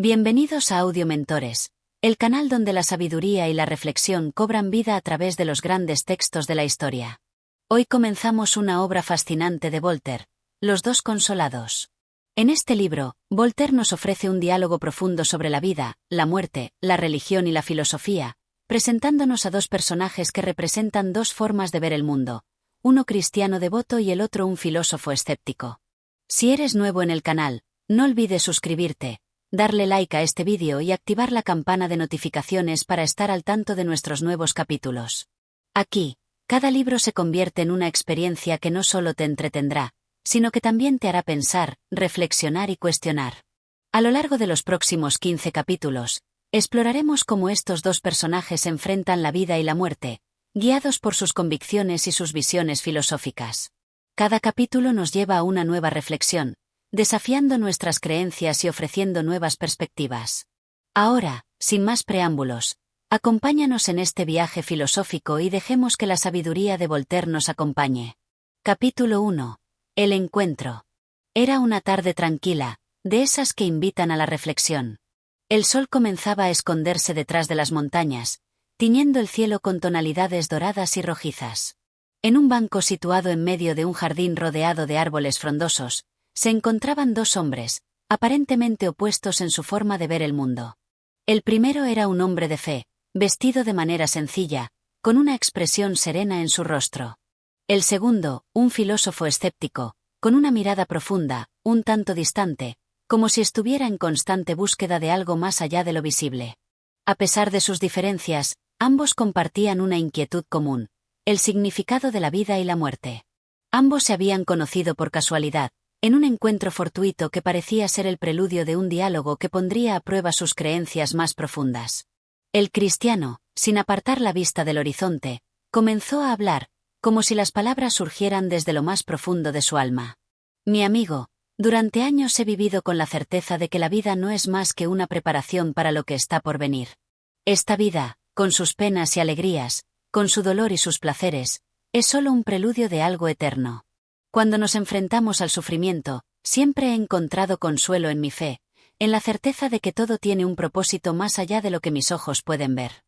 Bienvenidos a Audio Mentores, el canal donde la sabiduría y la reflexión cobran vida a través de los grandes textos de la historia. Hoy comenzamos una obra fascinante de Voltaire, Los dos consolados. En este libro, Voltaire nos ofrece un diálogo profundo sobre la vida, la muerte, la religión y la filosofía, presentándonos a dos personajes que representan dos formas de ver el mundo, uno cristiano devoto y el otro un filósofo escéptico. Si eres nuevo en el canal, no olvides suscribirte, darle like a este vídeo y activar la campana de notificaciones para estar al tanto de nuestros nuevos capítulos. Aquí, cada libro se convierte en una experiencia que no solo te entretendrá, sino que también te hará pensar, reflexionar y cuestionar. A lo largo de los próximos 15 capítulos, exploraremos cómo estos dos personajes enfrentan la vida y la muerte, guiados por sus convicciones y sus visiones filosóficas. Cada capítulo nos lleva a una nueva reflexión, desafiando nuestras creencias y ofreciendo nuevas perspectivas. Ahora, sin más preámbulos, acompáñanos en este viaje filosófico y dejemos que la sabiduría de Voltaire nos acompañe. Capítulo 1. El encuentro. Era una tarde tranquila, de esas que invitan a la reflexión. El sol comenzaba a esconderse detrás de las montañas, tiñendo el cielo con tonalidades doradas y rojizas. En un banco situado en medio de un jardín rodeado de árboles frondosos, se encontraban dos hombres, aparentemente opuestos en su forma de ver el mundo. El primero era un hombre de fe, vestido de manera sencilla, con una expresión serena en su rostro. El segundo, un filósofo escéptico, con una mirada profunda, un tanto distante, como si estuviera en constante búsqueda de algo más allá de lo visible. A pesar de sus diferencias, ambos compartían una inquietud común, el significado de la vida y la muerte. Ambos se habían conocido por casualidad, en un encuentro fortuito que parecía ser el preludio de un diálogo que pondría a prueba sus creencias más profundas. El cristiano, sin apartar la vista del horizonte, comenzó a hablar, como si las palabras surgieran desde lo más profundo de su alma. Mi amigo, durante años he vivido con la certeza de que la vida no es más que una preparación para lo que está por venir. Esta vida, con sus penas y alegrías, con su dolor y sus placeres, es solo un preludio de algo eterno. Cuando nos enfrentamos al sufrimiento, siempre he encontrado consuelo en mi fe, en la certeza de que todo tiene un propósito más allá de lo que mis ojos pueden ver.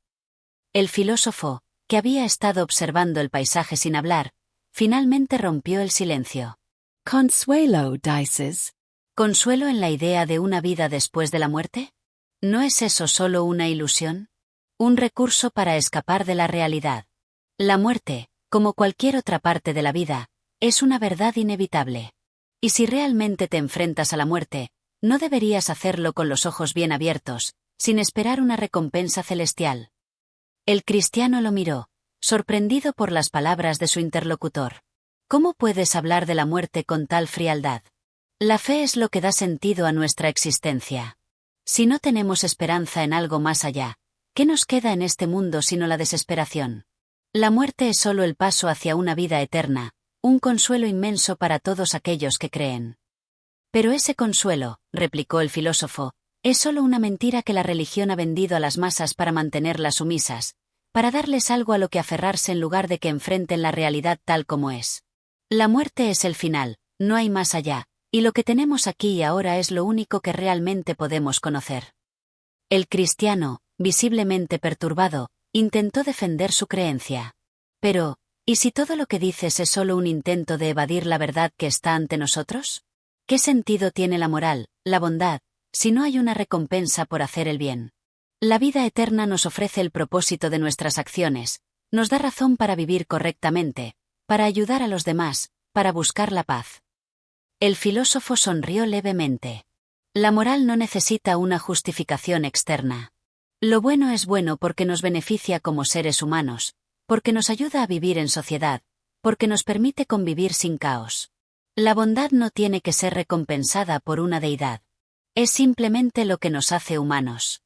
El filósofo, que había estado observando el paisaje sin hablar, finalmente rompió el silencio. Consuelo, dices. ¿Consuelo en la idea de una vida después de la muerte? ¿No es eso solo una ilusión? Un recurso para escapar de la realidad. La muerte, como cualquier otra parte de la vida, es una verdad inevitable. Y si realmente te enfrentas a la muerte, no deberías hacerlo con los ojos bien abiertos, sin esperar una recompensa celestial. El cristiano lo miró, sorprendido por las palabras de su interlocutor. ¿Cómo puedes hablar de la muerte con tal frialdad? La fe es lo que da sentido a nuestra existencia. Si no tenemos esperanza en algo más allá, ¿qué nos queda en este mundo sino la desesperación? La muerte es solo el paso hacia una vida eterna, un consuelo inmenso para todos aquellos que creen. Pero ese consuelo, replicó el filósofo, es solo una mentira que la religión ha vendido a las masas para mantenerlas sumisas, para darles algo a lo que aferrarse en lugar de que enfrenten la realidad tal como es. La muerte es el final, no hay más allá, y lo que tenemos aquí y ahora es lo único que realmente podemos conocer. El cristiano, visiblemente perturbado, intentó defender su creencia. Pero, ¿y si todo lo que dices es solo un intento de evadir la verdad que está ante nosotros? ¿Qué sentido tiene la moral, la bondad, si no hay una recompensa por hacer el bien? La vida eterna nos ofrece el propósito de nuestras acciones, nos da razón para vivir correctamente, para ayudar a los demás, para buscar la paz. El filósofo sonrió levemente. La moral no necesita una justificación externa. Lo bueno es bueno porque nos beneficia como seres humanos, porque nos ayuda a vivir en sociedad, porque nos permite convivir sin caos. La bondad no tiene que ser recompensada por una deidad. Es simplemente lo que nos hace humanos.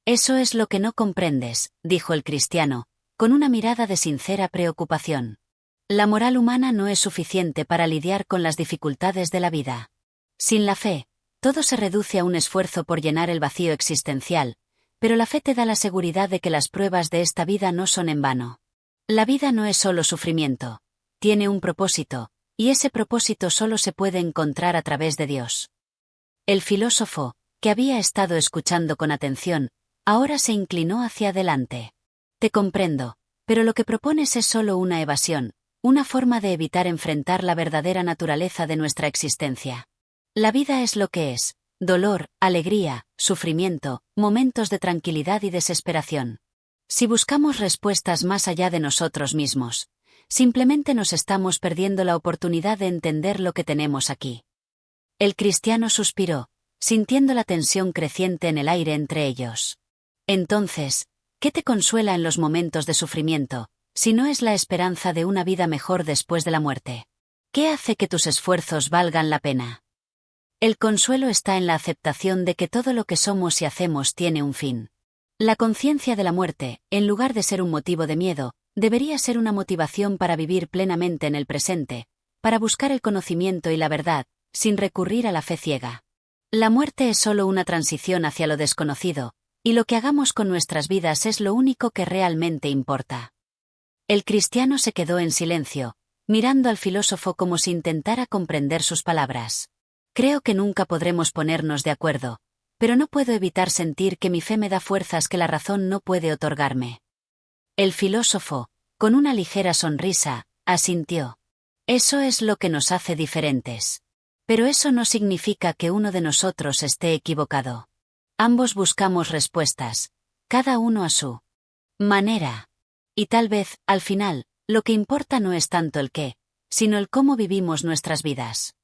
Eso es lo que no comprendes, dijo el cristiano, con una mirada de sincera preocupación. La moral humana no es suficiente para lidiar con las dificultades de la vida. Sin la fe, todo se reduce a un esfuerzo por llenar el vacío existencial, pero la fe te da la seguridad de que las pruebas de esta vida no son en vano. La vida no es solo sufrimiento, tiene un propósito, y ese propósito solo se puede encontrar a través de Dios. El filósofo, que había estado escuchando con atención, ahora se inclinó hacia adelante. Te comprendo, pero lo que propones es solo una evasión, una forma de evitar enfrentar la verdadera naturaleza de nuestra existencia. La vida es lo que es: dolor, alegría, sufrimiento, momentos de tranquilidad y desesperación. Si buscamos respuestas más allá de nosotros mismos, simplemente nos estamos perdiendo la oportunidad de entender lo que tenemos aquí. El cristiano suspiró, sintiendo la tensión creciente en el aire entre ellos. Entonces, ¿qué te consuela en los momentos de sufrimiento, si no es la esperanza de una vida mejor después de la muerte? ¿Qué hace que tus esfuerzos valgan la pena? El consuelo está en la aceptación de que todo lo que somos y hacemos tiene un fin. La conciencia de la muerte, en lugar de ser un motivo de miedo, debería ser una motivación para vivir plenamente en el presente, para buscar el conocimiento y la verdad, sin recurrir a la fe ciega. La muerte es solo una transición hacia lo desconocido, y lo que hagamos con nuestras vidas es lo único que realmente importa. El cristiano se quedó en silencio, mirando al filósofo como si intentara comprender sus palabras. Creo que nunca podremos ponernos de acuerdo, pero no puedo evitar sentir que mi fe me da fuerzas que la razón no puede otorgarme. El filósofo, con una ligera sonrisa, asintió. Eso es lo que nos hace diferentes. Pero eso no significa que uno de nosotros esté equivocado. Ambos buscamos respuestas, cada uno a su manera. Y tal vez, al final, lo que importa no es tanto el qué, sino el cómo vivimos nuestras vidas.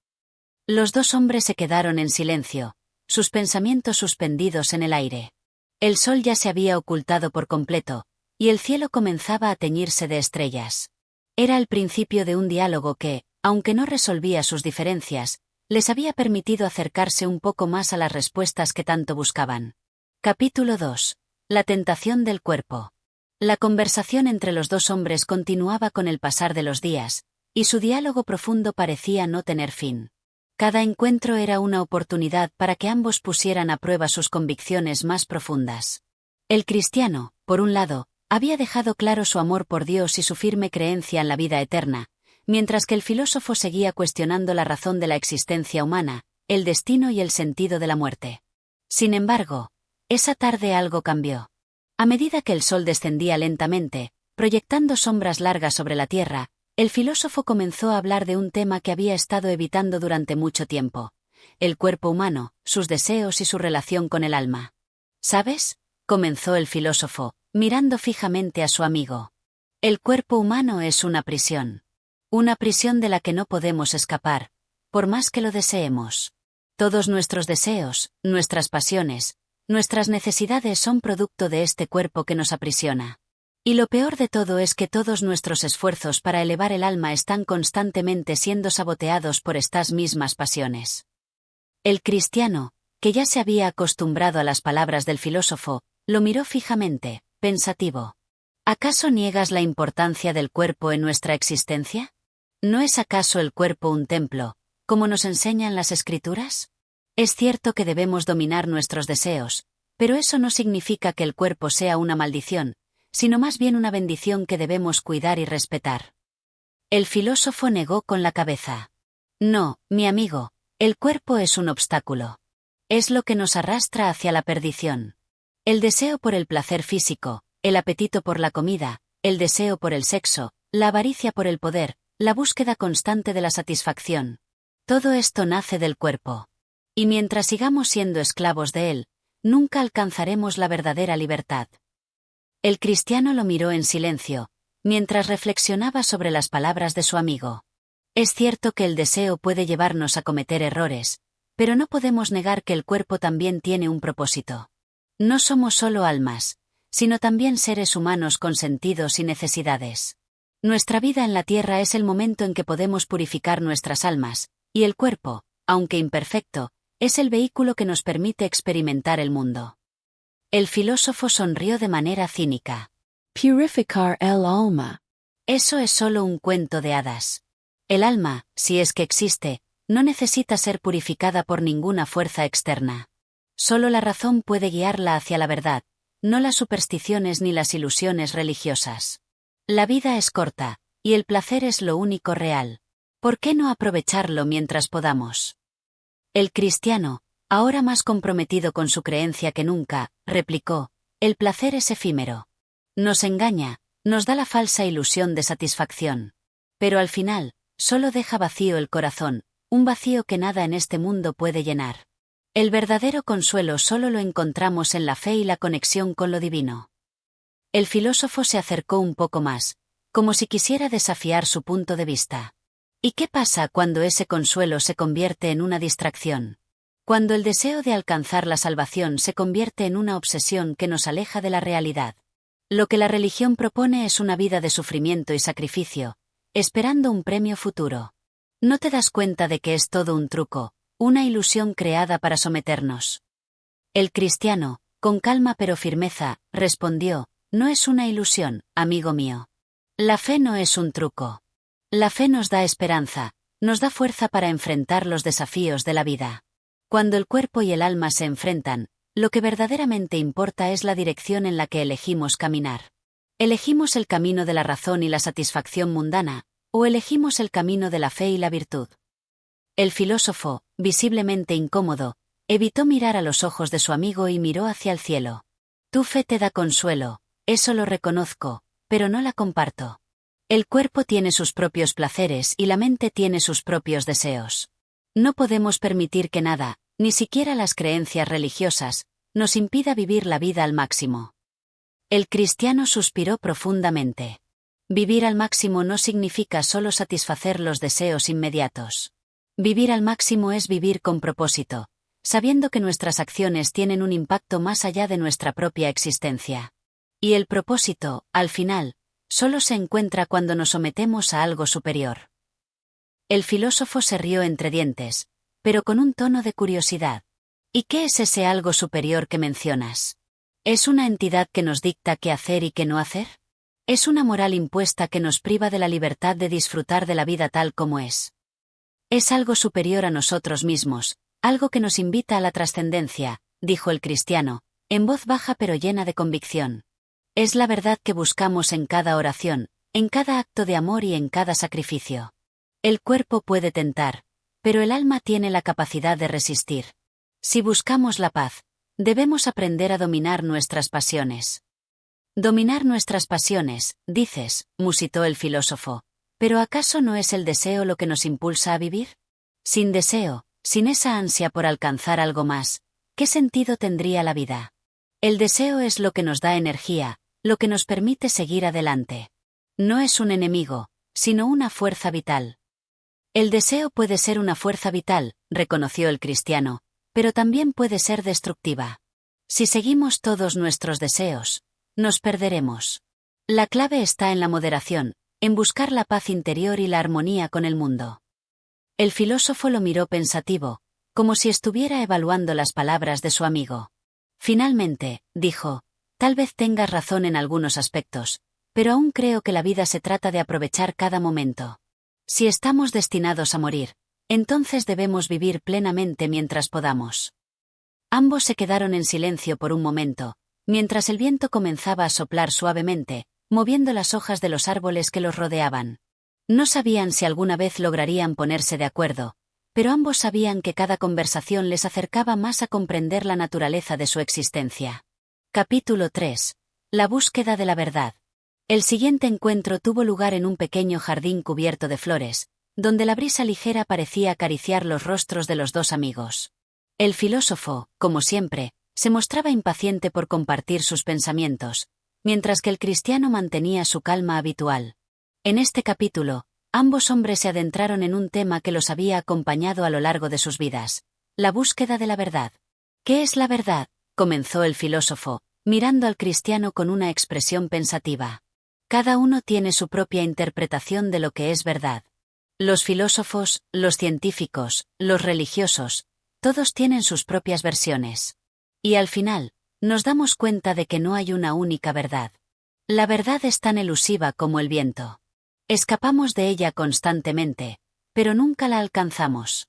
Los dos hombres se quedaron en silencio, sus pensamientos suspendidos en el aire. El sol ya se había ocultado por completo, y el cielo comenzaba a teñirse de estrellas. Era el principio de un diálogo que, aunque no resolvía sus diferencias, les había permitido acercarse un poco más a las respuestas que tanto buscaban. Capítulo 2. La tentación del cuerpo. La conversación entre los dos hombres continuaba con el pasar de los días, y su diálogo profundo parecía no tener fin. Cada encuentro era una oportunidad para que ambos pusieran a prueba sus convicciones más profundas. El cristiano, por un lado, había dejado claro su amor por Dios y su firme creencia en la vida eterna, mientras que el filósofo seguía cuestionando la razón de la existencia humana, el destino y el sentido de la muerte. Sin embargo, esa tarde algo cambió. A medida que el sol descendía lentamente, proyectando sombras largas sobre la tierra, el filósofo comenzó a hablar de un tema que había estado evitando durante mucho tiempo: el cuerpo humano, sus deseos y su relación con el alma. ¿Sabes?, comenzó el filósofo, mirando fijamente a su amigo. El cuerpo humano es una prisión. Una prisión de la que no podemos escapar, por más que lo deseemos. Todos nuestros deseos, nuestras pasiones, nuestras necesidades son producto de este cuerpo que nos aprisiona. Y lo peor de todo es que todos nuestros esfuerzos para elevar el alma están constantemente siendo saboteados por estas mismas pasiones. El cristiano, que ya se había acostumbrado a las palabras del filósofo, lo miró fijamente, pensativo. ¿Acaso niegas la importancia del cuerpo en nuestra existencia? ¿No es acaso el cuerpo un templo, como nos enseñan las Escrituras? Es cierto que debemos dominar nuestros deseos, pero eso no significa que el cuerpo sea una maldición, sino más bien una bendición que debemos cuidar y respetar. El filósofo negó con la cabeza. No, mi amigo, el cuerpo es un obstáculo. Es lo que nos arrastra hacia la perdición. El deseo por el placer físico, el apetito por la comida, el deseo por el sexo, la avaricia por el poder, la búsqueda constante de la satisfacción. Todo esto nace del cuerpo. Y mientras sigamos siendo esclavos de él, nunca alcanzaremos la verdadera libertad. El cristiano lo miró en silencio, mientras reflexionaba sobre las palabras de su amigo. Es cierto que el deseo puede llevarnos a cometer errores, pero no podemos negar que el cuerpo también tiene un propósito. No somos solo almas, sino también seres humanos con sentidos y necesidades. Nuestra vida en la tierra es el momento en que podemos purificar nuestras almas, y el cuerpo, aunque imperfecto, es el vehículo que nos permite experimentar el mundo. El filósofo sonrió de manera cínica. Purificar el alma. Eso es solo un cuento de hadas. El alma, si es que existe, no necesita ser purificada por ninguna fuerza externa. Solo la razón puede guiarla hacia la verdad, no las supersticiones ni las ilusiones religiosas. La vida es corta, y el placer es lo único real. ¿Por qué no aprovecharlo mientras podamos? El cristiano, Ahora más comprometido con su creencia que nunca, replicó: el placer es efímero. Nos engaña, nos da la falsa ilusión de satisfacción. Pero al final, solo deja vacío el corazón, un vacío que nada en este mundo puede llenar. El verdadero consuelo solo lo encontramos en la fe y la conexión con lo divino. El filósofo se acercó un poco más, como si quisiera desafiar su punto de vista. ¿Y qué pasa cuando ese consuelo se convierte en una distracción? Cuando el deseo de alcanzar la salvación se convierte en una obsesión que nos aleja de la realidad. Lo que la religión propone es una vida de sufrimiento y sacrificio, esperando un premio futuro. ¿No te das cuenta de que es todo un truco, una ilusión creada para someternos? El cristiano, con calma pero firmeza, respondió: no es una ilusión, amigo mío. La fe no es un truco. La fe nos da esperanza, nos da fuerza para enfrentar los desafíos de la vida. Cuando el cuerpo y el alma se enfrentan, lo que verdaderamente importa es la dirección en la que elegimos caminar. ¿Elegimos el camino de la razón y la satisfacción mundana, o elegimos el camino de la fe y la virtud? El filósofo, visiblemente incómodo, evitó mirar a los ojos de su amigo y miró hacia el cielo. Tu fe te da consuelo, eso lo reconozco, pero no la comparto. El cuerpo tiene sus propios placeres y la mente tiene sus propios deseos. No podemos permitir que nada, ni siquiera las creencias religiosas, nos impida vivir la vida al máximo. El cristiano suspiró profundamente. Vivir al máximo no significa solo satisfacer los deseos inmediatos. Vivir al máximo es vivir con propósito, sabiendo que nuestras acciones tienen un impacto más allá de nuestra propia existencia. Y el propósito, al final, solo se encuentra cuando nos sometemos a algo superior. El filósofo se rió entre dientes, pero con un tono de curiosidad. ¿Y qué es ese algo superior que mencionas? ¿Es una entidad que nos dicta qué hacer y qué no hacer? ¿Es una moral impuesta que nos priva de la libertad de disfrutar de la vida tal como es? Es algo superior a nosotros mismos, algo que nos invita a la trascendencia, dijo el cristiano, en voz baja pero llena de convicción. Es la verdad que buscamos en cada oración, en cada acto de amor y en cada sacrificio. El cuerpo puede tentar, pero el alma tiene la capacidad de resistir. Si buscamos la paz, debemos aprender a dominar nuestras pasiones. Dominar nuestras pasiones, dices, musitó el filósofo, ¿pero acaso no es el deseo lo que nos impulsa a vivir? Sin deseo, sin esa ansia por alcanzar algo más, ¿qué sentido tendría la vida? El deseo es lo que nos da energía, lo que nos permite seguir adelante. No es un enemigo, sino una fuerza vital. El deseo puede ser una fuerza vital, reconoció el cristiano, pero también puede ser destructiva. Si seguimos todos nuestros deseos, nos perderemos. La clave está en la moderación, en buscar la paz interior y la armonía con el mundo. El filósofo lo miró pensativo, como si estuviera evaluando las palabras de su amigo. Finalmente, dijo, tal vez tengas razón en algunos aspectos, pero aún creo que la vida se trata de aprovechar cada momento. Si estamos destinados a morir, entonces debemos vivir plenamente mientras podamos. Ambos se quedaron en silencio por un momento, mientras el viento comenzaba a soplar suavemente, moviendo las hojas de los árboles que los rodeaban. No sabían si alguna vez lograrían ponerse de acuerdo, pero ambos sabían que cada conversación les acercaba más a comprender la naturaleza de su existencia. Capítulo 3. La búsqueda de la verdad. El siguiente encuentro tuvo lugar en un pequeño jardín cubierto de flores, donde la brisa ligera parecía acariciar los rostros de los dos amigos. El filósofo, como siempre, se mostraba impaciente por compartir sus pensamientos, mientras que el cristiano mantenía su calma habitual. En este capítulo, ambos hombres se adentraron en un tema que los había acompañado a lo largo de sus vidas: la búsqueda de la verdad. ¿Qué es la verdad?, comenzó el filósofo, mirando al cristiano con una expresión pensativa. Cada uno tiene su propia interpretación de lo que es verdad. Los filósofos, los científicos, los religiosos, todos tienen sus propias versiones. Y al final, nos damos cuenta de que no hay una única verdad. La verdad es tan elusiva como el viento. Escapamos de ella constantemente, pero nunca la alcanzamos.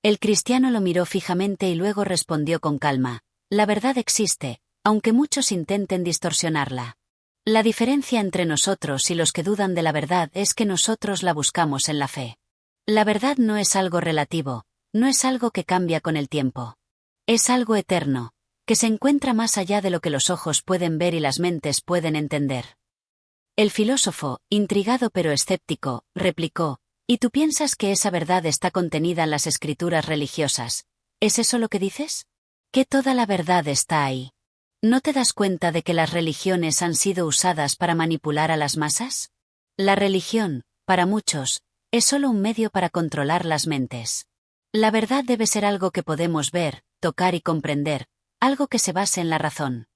El cristiano lo miró fijamente y luego respondió con calma: la verdad existe, aunque muchos intenten distorsionarla. La diferencia entre nosotros y los que dudan de la verdad es que nosotros la buscamos en la fe. La verdad no es algo relativo, no es algo que cambia con el tiempo. Es algo eterno, que se encuentra más allá de lo que los ojos pueden ver y las mentes pueden entender. El filósofo, intrigado pero escéptico, replicó: ¿Y tú piensas que esa verdad está contenida en las escrituras religiosas? ¿Es eso lo que dices? Que toda la verdad está ahí. ¿No te das cuenta de que las religiones han sido usadas para manipular a las masas? La religión, para muchos, es solo un medio para controlar las mentes. La verdad debe ser algo que podemos ver, tocar y comprender, algo que se base en la razón.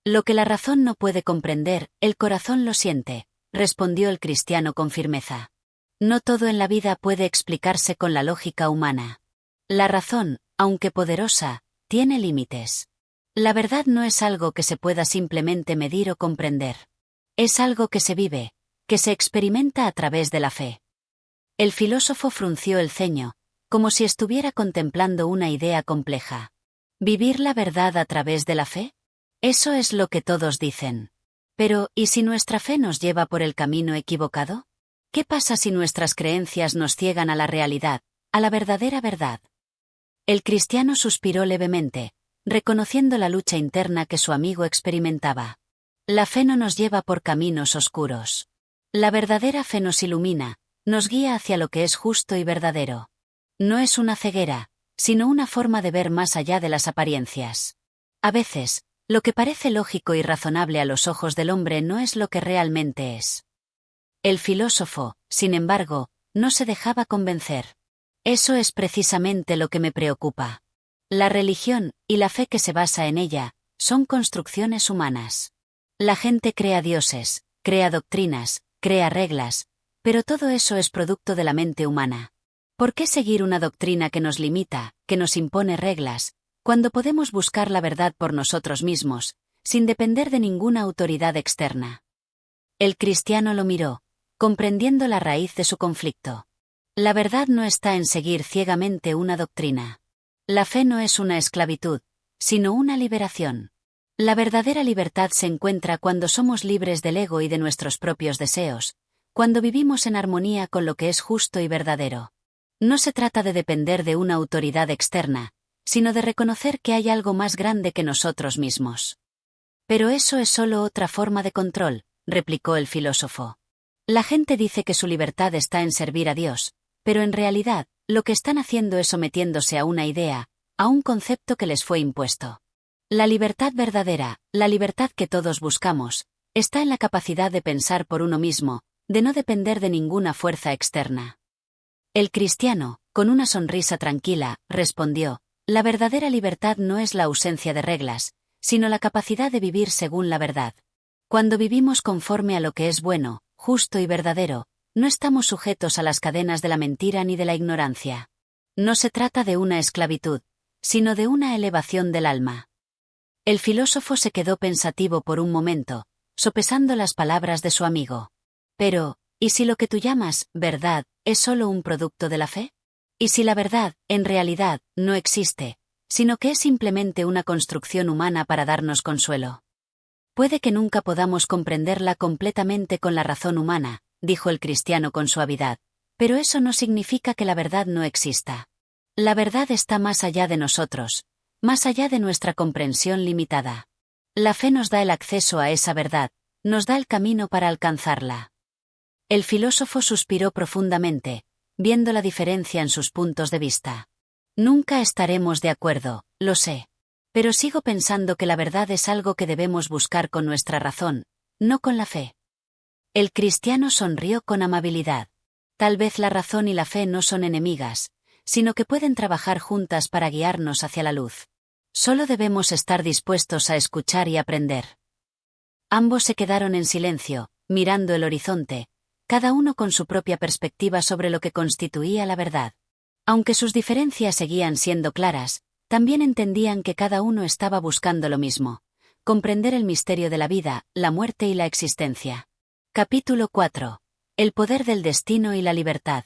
Lo que la razón no puede comprender, el corazón lo siente, respondió el cristiano con firmeza. No todo en la vida puede explicarse con la lógica humana. La razón, aunque poderosa, tiene límites. La verdad no es algo que se pueda simplemente medir o comprender. Es algo que se vive, que se experimenta a través de la fe. El filósofo frunció el ceño, como si estuviera contemplando una idea compleja. ¿Vivir la verdad a través de la fe? Eso es lo que todos dicen. Pero, ¿y si nuestra fe nos lleva por el camino equivocado? ¿Qué pasa si nuestras creencias nos ciegan a la realidad, a la verdadera verdad? El cristiano suspiró levemente, reconociendo la lucha interna que su amigo experimentaba. La fe no nos lleva por caminos oscuros. La verdadera fe nos ilumina, nos guía hacia lo que es justo y verdadero. No es una ceguera, sino una forma de ver más allá de las apariencias. A veces, lo que parece lógico y razonable a los ojos del hombre no es lo que realmente es. El filósofo, sin embargo, no se dejaba convencer. Eso es precisamente lo que me preocupa. La religión, y la fe que se basa en ella, son construcciones humanas. La gente crea dioses, crea doctrinas, crea reglas, pero todo eso es producto de la mente humana. ¿Por qué seguir una doctrina que nos limita, que nos impone reglas, cuando podemos buscar la verdad por nosotros mismos, sin depender de ninguna autoridad externa? El cristiano lo miró, comprendiendo la raíz de su conflicto. La verdad no está en seguir ciegamente una doctrina. La fe no es una esclavitud, sino una liberación. La verdadera libertad se encuentra cuando somos libres del ego y de nuestros propios deseos, cuando vivimos en armonía con lo que es justo y verdadero. No se trata de depender de una autoridad externa, sino de reconocer que hay algo más grande que nosotros mismos. Pero eso es solo otra forma de control, replicó el filósofo. La gente dice que su libertad está en servir a Dios, pero en realidad, lo que están haciendo es sometiéndose a una idea, a un concepto que les fue impuesto. La libertad verdadera, la libertad que todos buscamos, está en la capacidad de pensar por uno mismo, de no depender de ninguna fuerza externa. El cristiano, con una sonrisa tranquila, respondió: la verdadera libertad no es la ausencia de reglas, sino la capacidad de vivir según la verdad. Cuando vivimos conforme a lo que es bueno, justo y verdadero, no estamos sujetos a las cadenas de la mentira ni de la ignorancia. No se trata de una esclavitud, sino de una elevación del alma. El filósofo se quedó pensativo por un momento, sopesando las palabras de su amigo. Pero, ¿y si lo que tú llamas verdad es solo un producto de la fe? ¿Y si la verdad, en realidad, no existe, sino que es simplemente una construcción humana para darnos consuelo? Puede que nunca podamos comprenderla completamente con la razón humana, dijo el cristiano con suavidad, pero eso no significa que la verdad no exista. La verdad está más allá de nosotros, más allá de nuestra comprensión limitada. La fe nos da el acceso a esa verdad, nos da el camino para alcanzarla. El filósofo suspiró profundamente, viendo la diferencia en sus puntos de vista. Nunca estaremos de acuerdo, lo sé. Pero sigo pensando que la verdad es algo que debemos buscar con nuestra razón, no con la fe. El cristiano sonrió con amabilidad. Tal vez la razón y la fe no son enemigas, sino que pueden trabajar juntas para guiarnos hacia la luz. Solo debemos estar dispuestos a escuchar y aprender. Ambos se quedaron en silencio, mirando el horizonte, cada uno con su propia perspectiva sobre lo que constituía la verdad. Aunque sus diferencias seguían siendo claras, también entendían que cada uno estaba buscando lo mismo: comprender el misterio de la vida, la muerte y la existencia. Capítulo 4. El poder del destino y la libertad.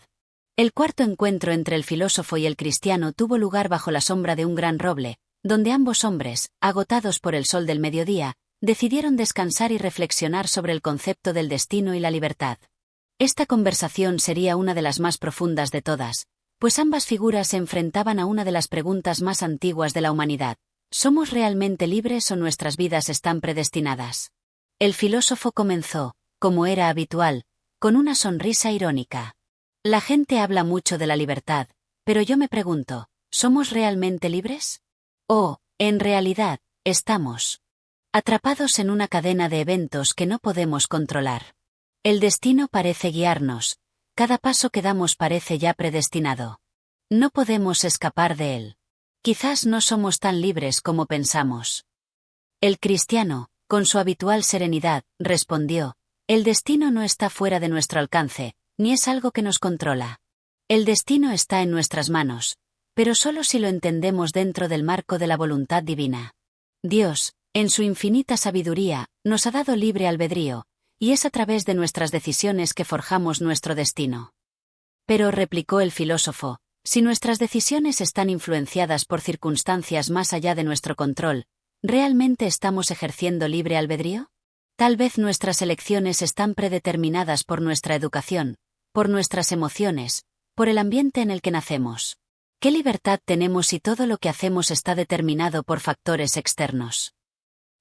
El cuarto encuentro entre el filósofo y el cristiano tuvo lugar bajo la sombra de un gran roble, donde ambos hombres, agotados por el sol del mediodía, decidieron descansar y reflexionar sobre el concepto del destino y la libertad. Esta conversación sería una de las más profundas de todas, pues ambas figuras se enfrentaban a una de las preguntas más antiguas de la humanidad: ¿somos realmente libres o nuestras vidas están predestinadas? El filósofo comenzó, como era habitual, con una sonrisa irónica. La gente habla mucho de la libertad, pero yo me pregunto, ¿somos realmente libres? ¿O, en realidad, estamos atrapados en una cadena de eventos que no podemos controlar? El destino parece guiarnos, cada paso que damos parece ya predestinado. No podemos escapar de él. Quizás no somos tan libres como pensamos. El cristiano, con su habitual serenidad, respondió: el destino no está fuera de nuestro alcance, ni es algo que nos controla. El destino está en nuestras manos, pero solo si lo entendemos dentro del marco de la voluntad divina. Dios, en su infinita sabiduría, nos ha dado libre albedrío, y es a través de nuestras decisiones que forjamos nuestro destino. Pero, replicó el filósofo, si nuestras decisiones están influenciadas por circunstancias más allá de nuestro control, ¿realmente estamos ejerciendo libre albedrío? Tal vez nuestras elecciones están predeterminadas por nuestra educación, por nuestras emociones, por el ambiente en el que nacemos. ¿Qué libertad tenemos si todo lo que hacemos está determinado por factores externos?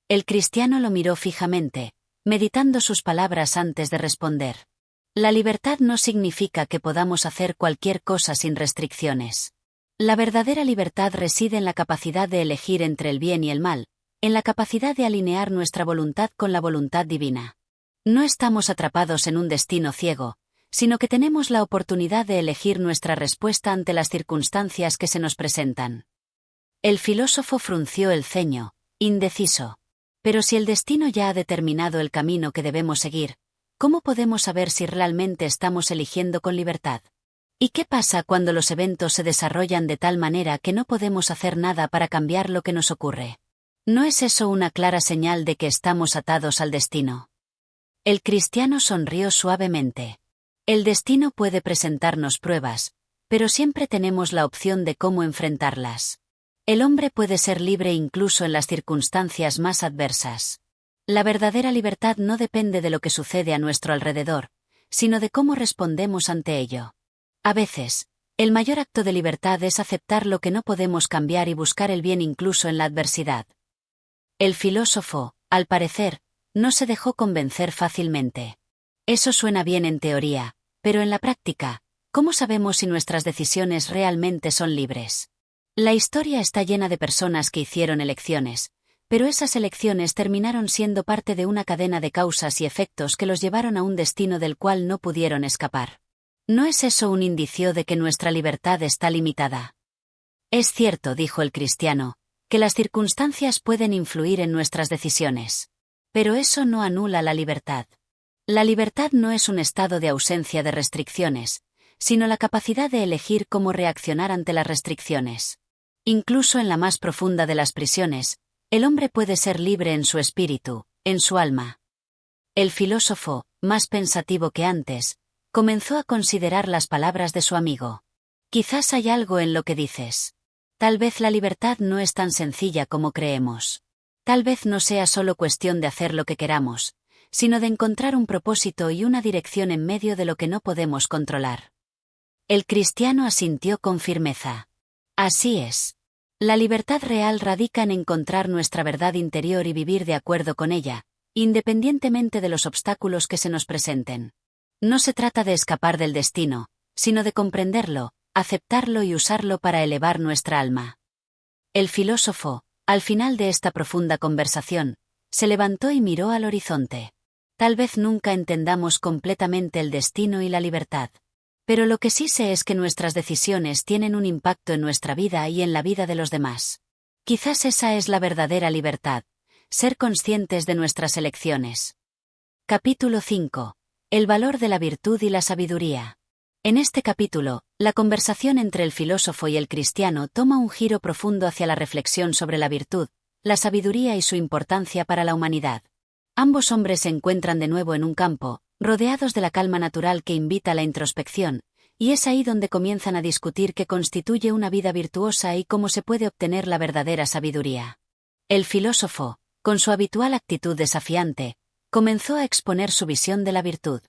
El cristiano lo miró fijamente, meditando sus palabras antes de responder. La libertad no significa que podamos hacer cualquier cosa sin restricciones. La verdadera libertad reside en la capacidad de elegir entre el bien y el mal, en la capacidad de alinear nuestra voluntad con la voluntad divina. No estamos atrapados en un destino ciego, sino que tenemos la oportunidad de elegir nuestra respuesta ante las circunstancias que se nos presentan. El filósofo frunció el ceño, indeciso. Pero si el destino ya ha determinado el camino que debemos seguir, ¿cómo podemos saber si realmente estamos eligiendo con libertad? ¿Y qué pasa cuando los eventos se desarrollan de tal manera que no podemos hacer nada para cambiar lo que nos ocurre? ¿No es eso una clara señal de que estamos atados al destino? El cristiano sonrió suavemente. El destino puede presentarnos pruebas, pero siempre tenemos la opción de cómo enfrentarlas. El hombre puede ser libre incluso en las circunstancias más adversas. La verdadera libertad no depende de lo que sucede a nuestro alrededor, sino de cómo respondemos ante ello. A veces, el mayor acto de libertad es aceptar lo que no podemos cambiar y buscar el bien incluso en la adversidad. El filósofo, al parecer, no se dejó convencer fácilmente. Eso suena bien en teoría, pero en la práctica, ¿cómo sabemos si nuestras decisiones realmente son libres? La historia está llena de personas que hicieron elecciones, pero esas elecciones terminaron siendo parte de una cadena de causas y efectos que los llevaron a un destino del cual no pudieron escapar. ¿No es eso un indicio de que nuestra libertad está limitada? Es cierto, dijo el cristiano, que las circunstancias pueden influir en nuestras decisiones. Pero eso no anula la libertad. La libertad no es un estado de ausencia de restricciones, sino la capacidad de elegir cómo reaccionar ante las restricciones. Incluso en la más profunda de las prisiones, el hombre puede ser libre en su espíritu, en su alma. El filósofo, más pensativo que antes, comenzó a considerar las palabras de su amigo. Quizás hay algo en lo que dices. Tal vez la libertad no es tan sencilla como creemos. Tal vez no sea solo cuestión de hacer lo que queramos, sino de encontrar un propósito y una dirección en medio de lo que no podemos controlar. El cristiano asintió con firmeza. Así es. La libertad real radica en encontrar nuestra verdad interior y vivir de acuerdo con ella, independientemente de los obstáculos que se nos presenten. No se trata de escapar del destino, sino de comprenderlo, aceptarlo y usarlo para elevar nuestra alma. El filósofo, al final de esta profunda conversación, se levantó y miró al horizonte. Tal vez nunca entendamos completamente el destino y la libertad. Pero lo que sí sé es que nuestras decisiones tienen un impacto en nuestra vida y en la vida de los demás. Quizás esa es la verdadera libertad, ser conscientes de nuestras elecciones. Capítulo 5. El valor de la virtud y la sabiduría. En este capítulo, la conversación entre el filósofo y el cristiano toma un giro profundo hacia la reflexión sobre la virtud, la sabiduría y su importancia para la humanidad. Ambos hombres se encuentran de nuevo en un campo, rodeados de la calma natural que invita a la introspección, y es ahí donde comienzan a discutir qué constituye una vida virtuosa y cómo se puede obtener la verdadera sabiduría. El filósofo, con su habitual actitud desafiante, comenzó a exponer su visión de la virtud.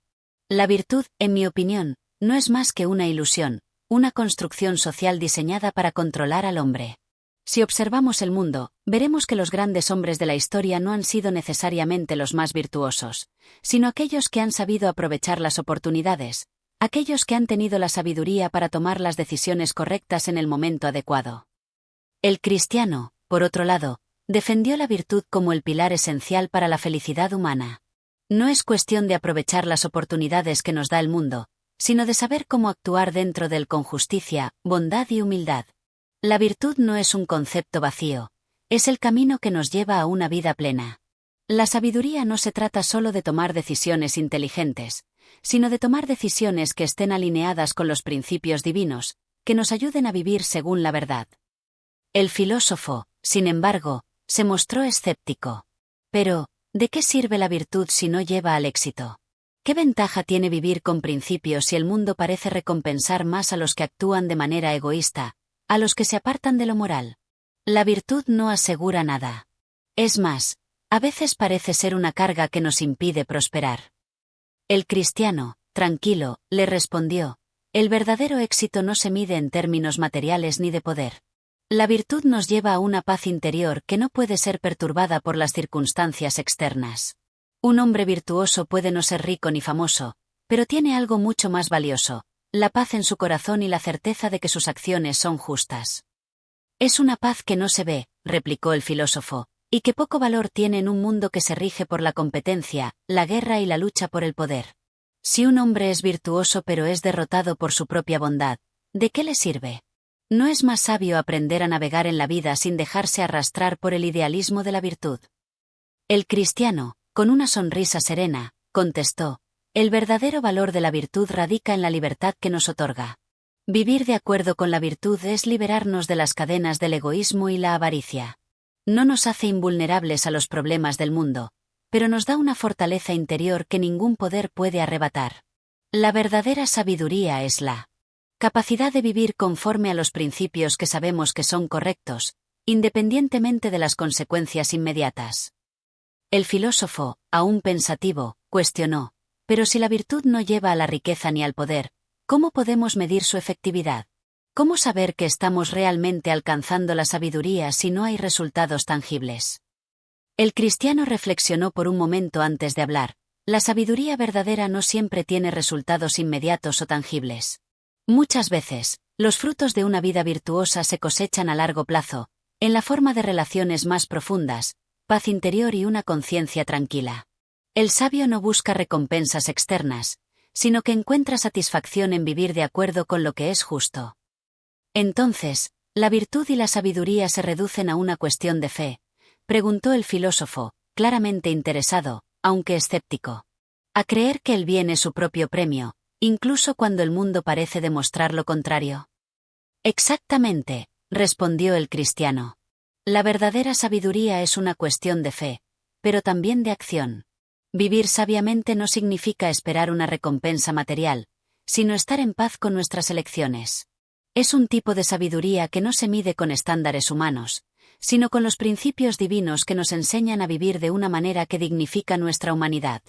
La virtud, en mi opinión, no es más que una ilusión, una construcción social diseñada para controlar al hombre. Si observamos el mundo, veremos que los grandes hombres de la historia no han sido necesariamente los más virtuosos, sino aquellos que han sabido aprovechar las oportunidades, aquellos que han tenido la sabiduría para tomar las decisiones correctas en el momento adecuado. El cristiano, por otro lado, defendió la virtud como el pilar esencial para la felicidad humana. No es cuestión de aprovechar las oportunidades que nos da el mundo, sino de saber cómo actuar dentro de él con justicia, bondad y humildad. La virtud no es un concepto vacío, es el camino que nos lleva a una vida plena. La sabiduría no se trata solo de tomar decisiones inteligentes, sino de tomar decisiones que estén alineadas con los principios divinos, que nos ayuden a vivir según la verdad. El filósofo, sin embargo, se mostró escéptico. Pero, ¿de qué sirve la virtud si no lleva al éxito? ¿Qué ventaja tiene vivir con principios si el mundo parece recompensar más a los que actúan de manera egoísta, a los que se apartan de lo moral? La virtud no asegura nada. Es más, a veces parece ser una carga que nos impide prosperar. El cristiano, tranquilo, le respondió: el verdadero éxito no se mide en términos materiales ni de poder. La virtud nos lleva a una paz interior que no puede ser perturbada por las circunstancias externas. Un hombre virtuoso puede no ser rico ni famoso, pero tiene algo mucho más valioso: la paz en su corazón y la certeza de que sus acciones son justas. Es una paz que no se ve, replicó el filósofo, y que poco valor tiene en un mundo que se rige por la competencia, la guerra y la lucha por el poder. Si un hombre es virtuoso pero es derrotado por su propia bondad, ¿de qué le sirve? ¿No es más sabio aprender a navegar en la vida sin dejarse arrastrar por el idealismo de la virtud? El cristiano, con una sonrisa serena, contestó: el verdadero valor de la virtud radica en la libertad que nos otorga. Vivir de acuerdo con la virtud es liberarnos de las cadenas del egoísmo y la avaricia. No nos hace invulnerables a los problemas del mundo, pero nos da una fortaleza interior que ningún poder puede arrebatar. La verdadera sabiduría es la capacidad de vivir conforme a los principios que sabemos que son correctos, independientemente de las consecuencias inmediatas. El filósofo, aún pensativo, cuestionó: pero si la virtud no lleva a la riqueza ni al poder, ¿cómo podemos medir su efectividad? ¿Cómo saber que estamos realmente alcanzando la sabiduría si no hay resultados tangibles? El cristiano reflexionó por un momento antes de hablar: la sabiduría verdadera no siempre tiene resultados inmediatos o tangibles. Muchas veces, los frutos de una vida virtuosa se cosechan a largo plazo, en la forma de relaciones más profundas, paz interior y una conciencia tranquila. El sabio no busca recompensas externas, sino que encuentra satisfacción en vivir de acuerdo con lo que es justo. Entonces, ¿la virtud y la sabiduría se reducen a una cuestión de fe?, preguntó el filósofo, claramente interesado, aunque escéptico. ¿A creer que el bien es su propio premio, incluso cuando el mundo parece demostrar lo contrario? Exactamente, respondió el cristiano. La verdadera sabiduría es una cuestión de fe, pero también de acción. Vivir sabiamente no significa esperar una recompensa material, sino estar en paz con nuestras elecciones. Es un tipo de sabiduría que no se mide con estándares humanos, sino con los principios divinos que nos enseñan a vivir de una manera que dignifica nuestra humanidad.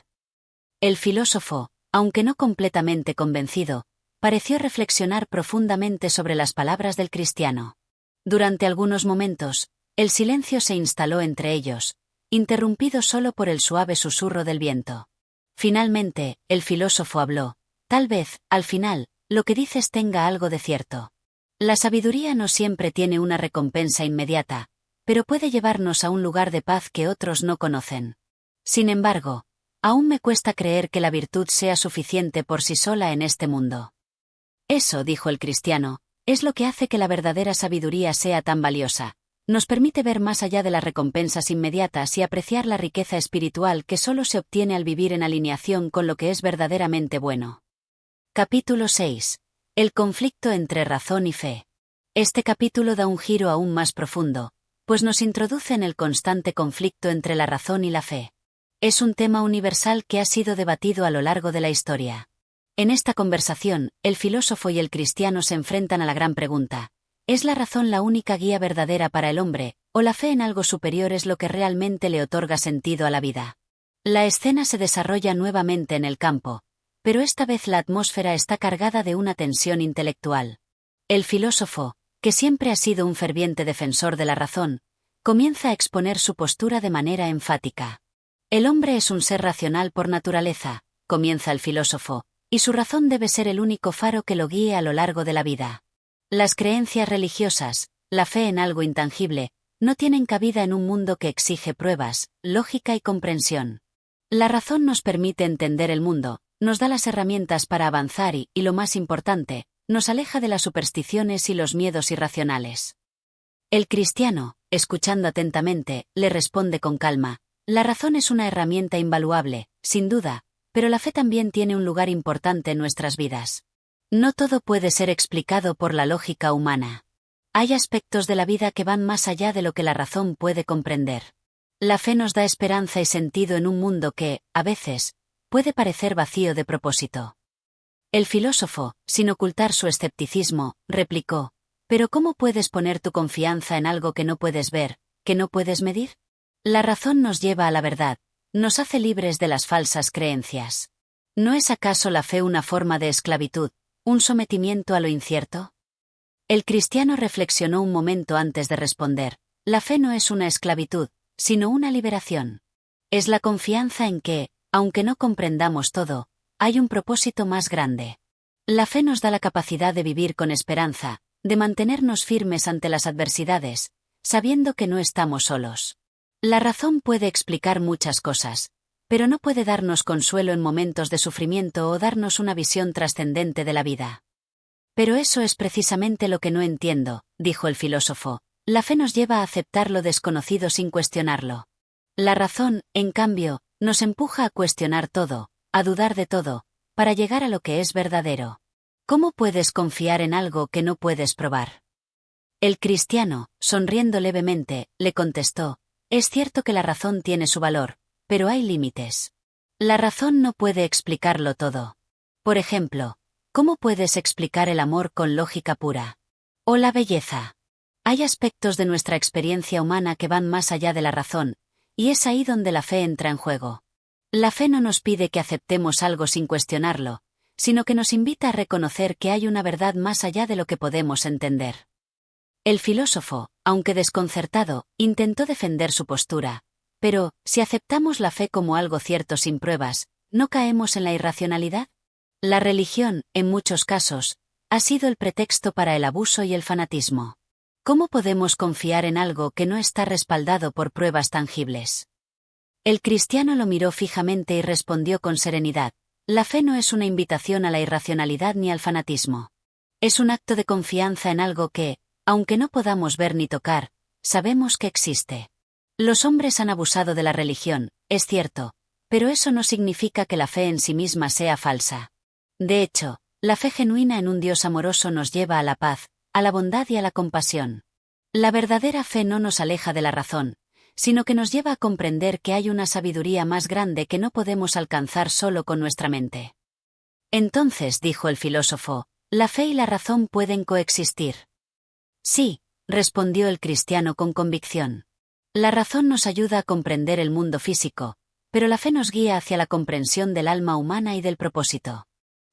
El filósofo, aunque no completamente convencido, pareció reflexionar profundamente sobre las palabras del cristiano. Durante algunos momentos, el silencio se instaló entre ellos, interrumpido solo por el suave susurro del viento. Finalmente, el filósofo habló: tal vez, al final, lo que dices tenga algo de cierto. La sabiduría no siempre tiene una recompensa inmediata, pero puede llevarnos a un lugar de paz que otros no conocen. Sin embargo, aún me cuesta creer que la virtud sea suficiente por sí sola en este mundo. Eso, dijo el cristiano, es lo que hace que la verdadera sabiduría sea tan valiosa. Nos permite ver más allá de las recompensas inmediatas y apreciar la riqueza espiritual que solo se obtiene al vivir en alineación con lo que es verdaderamente bueno. Capítulo 6. El conflicto entre razón y fe. Este capítulo da un giro aún más profundo, pues nos introduce en el constante conflicto entre la razón y la fe. Es un tema universal que ha sido debatido a lo largo de la historia. En esta conversación, el filósofo y el cristiano se enfrentan a la gran pregunta: ¿es la razón la única guía verdadera para el hombre, o la fe en algo superior es lo que realmente le otorga sentido a la vida? La escena se desarrolla nuevamente en el campo, pero esta vez la atmósfera está cargada de una tensión intelectual. El filósofo, que siempre ha sido un ferviente defensor de la razón, comienza a exponer su postura de manera enfática. El hombre es un ser racional por naturaleza, comienza el filósofo, y su razón debe ser el único faro que lo guíe a lo largo de la vida. Las creencias religiosas, la fe en algo intangible, no tienen cabida en un mundo que exige pruebas, lógica y comprensión. La razón nos permite entender el mundo, nos da las herramientas para avanzar y, lo más importante, nos aleja de las supersticiones y los miedos irracionales. El cristiano, escuchando atentamente, le responde con calma: la razón es una herramienta invaluable, sin duda, pero la fe también tiene un lugar importante en nuestras vidas. No todo puede ser explicado por la lógica humana. Hay aspectos de la vida que van más allá de lo que la razón puede comprender. La fe nos da esperanza y sentido en un mundo que, a veces, puede parecer vacío de propósito. El filósofo, sin ocultar su escepticismo, replicó: ¿pero cómo puedes poner tu confianza en algo que no puedes ver, que no puedes medir? La razón nos lleva a la verdad, nos hace libres de las falsas creencias. ¿No es acaso la fe una forma de esclavitud, un sometimiento a lo incierto? El cristiano reflexionó un momento antes de responder: la fe no es una esclavitud, sino una liberación. Es la confianza en que, aunque no comprendamos todo, hay un propósito más grande. La fe nos da la capacidad de vivir con esperanza, de mantenernos firmes ante las adversidades, sabiendo que no estamos solos. La razón puede explicar muchas cosas, pero no puede darnos consuelo en momentos de sufrimiento o darnos una visión trascendente de la vida. Pero eso es precisamente lo que no entiendo, dijo el filósofo. La fe nos lleva a aceptar lo desconocido sin cuestionarlo. La razón, en cambio, nos empuja a cuestionar todo, a dudar de todo, para llegar a lo que es verdadero. ¿Cómo puedes confiar en algo que no puedes probar? El cristiano, sonriendo levemente, le contestó: es cierto que la razón tiene su valor, pero hay límites. La razón no puede explicarlo todo. Por ejemplo, ¿cómo puedes explicar el amor con lógica pura? ¿O la belleza? Hay aspectos de nuestra experiencia humana que van más allá de la razón, y es ahí donde la fe entra en juego. La fe no nos pide que aceptemos algo sin cuestionarlo, sino que nos invita a reconocer que hay una verdad más allá de lo que podemos entender. El filósofo, aunque desconcertado, intentó defender su postura. Pero, si aceptamos la fe como algo cierto sin pruebas, ¿no caemos en la irracionalidad? La religión, en muchos casos, ha sido el pretexto para el abuso y el fanatismo. ¿Cómo podemos confiar en algo que no está respaldado por pruebas tangibles? El cristiano lo miró fijamente y respondió con serenidad: la fe no es una invitación a la irracionalidad ni al fanatismo. Es un acto de confianza en algo que, aunque no podamos ver ni tocar, sabemos que existe. Los hombres han abusado de la religión, es cierto, pero eso no significa que la fe en sí misma sea falsa. De hecho, la fe genuina en un Dios amoroso nos lleva a la paz, a la bondad y a la compasión. La verdadera fe no nos aleja de la razón, sino que nos lleva a comprender que hay una sabiduría más grande que no podemos alcanzar solo con nuestra mente. Entonces, dijo el filósofo, ¿la fe y la razón pueden coexistir? Sí, respondió el cristiano con convicción. La razón nos ayuda a comprender el mundo físico, pero la fe nos guía hacia la comprensión del alma humana y del propósito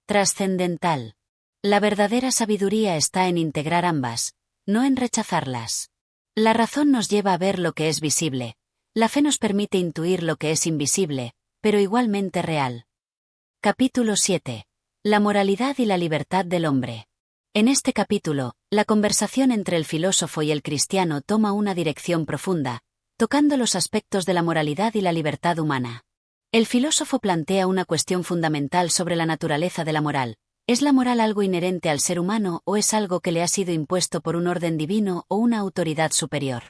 trascendental. La verdadera sabiduría está en integrar ambas, no en rechazarlas. La razón nos lleva a ver lo que es visible, la fe nos permite intuir lo que es invisible, pero igualmente real. Capítulo 7. La moralidad y la libertad del hombre. En este capítulo, la conversación entre el filósofo y el cristiano toma una dirección profunda, tocando los aspectos de la moralidad y la libertad humana. El filósofo plantea una cuestión fundamental sobre la naturaleza de la moral. ¿Es la moral algo inherente al ser humano o es algo que le ha sido impuesto por un orden divino o una autoridad superior?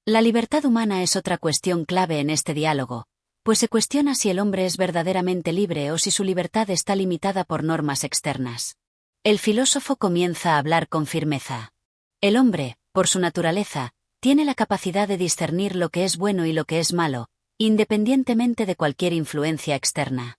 La libertad humana es otra cuestión clave en este diálogo, pues se cuestiona si el hombre es verdaderamente libre o si su libertad está limitada por normas externas. El filósofo comienza a hablar con firmeza. El hombre, por su naturaleza, tiene la capacidad de discernir lo que es bueno y lo que es malo, independientemente de cualquier influencia externa.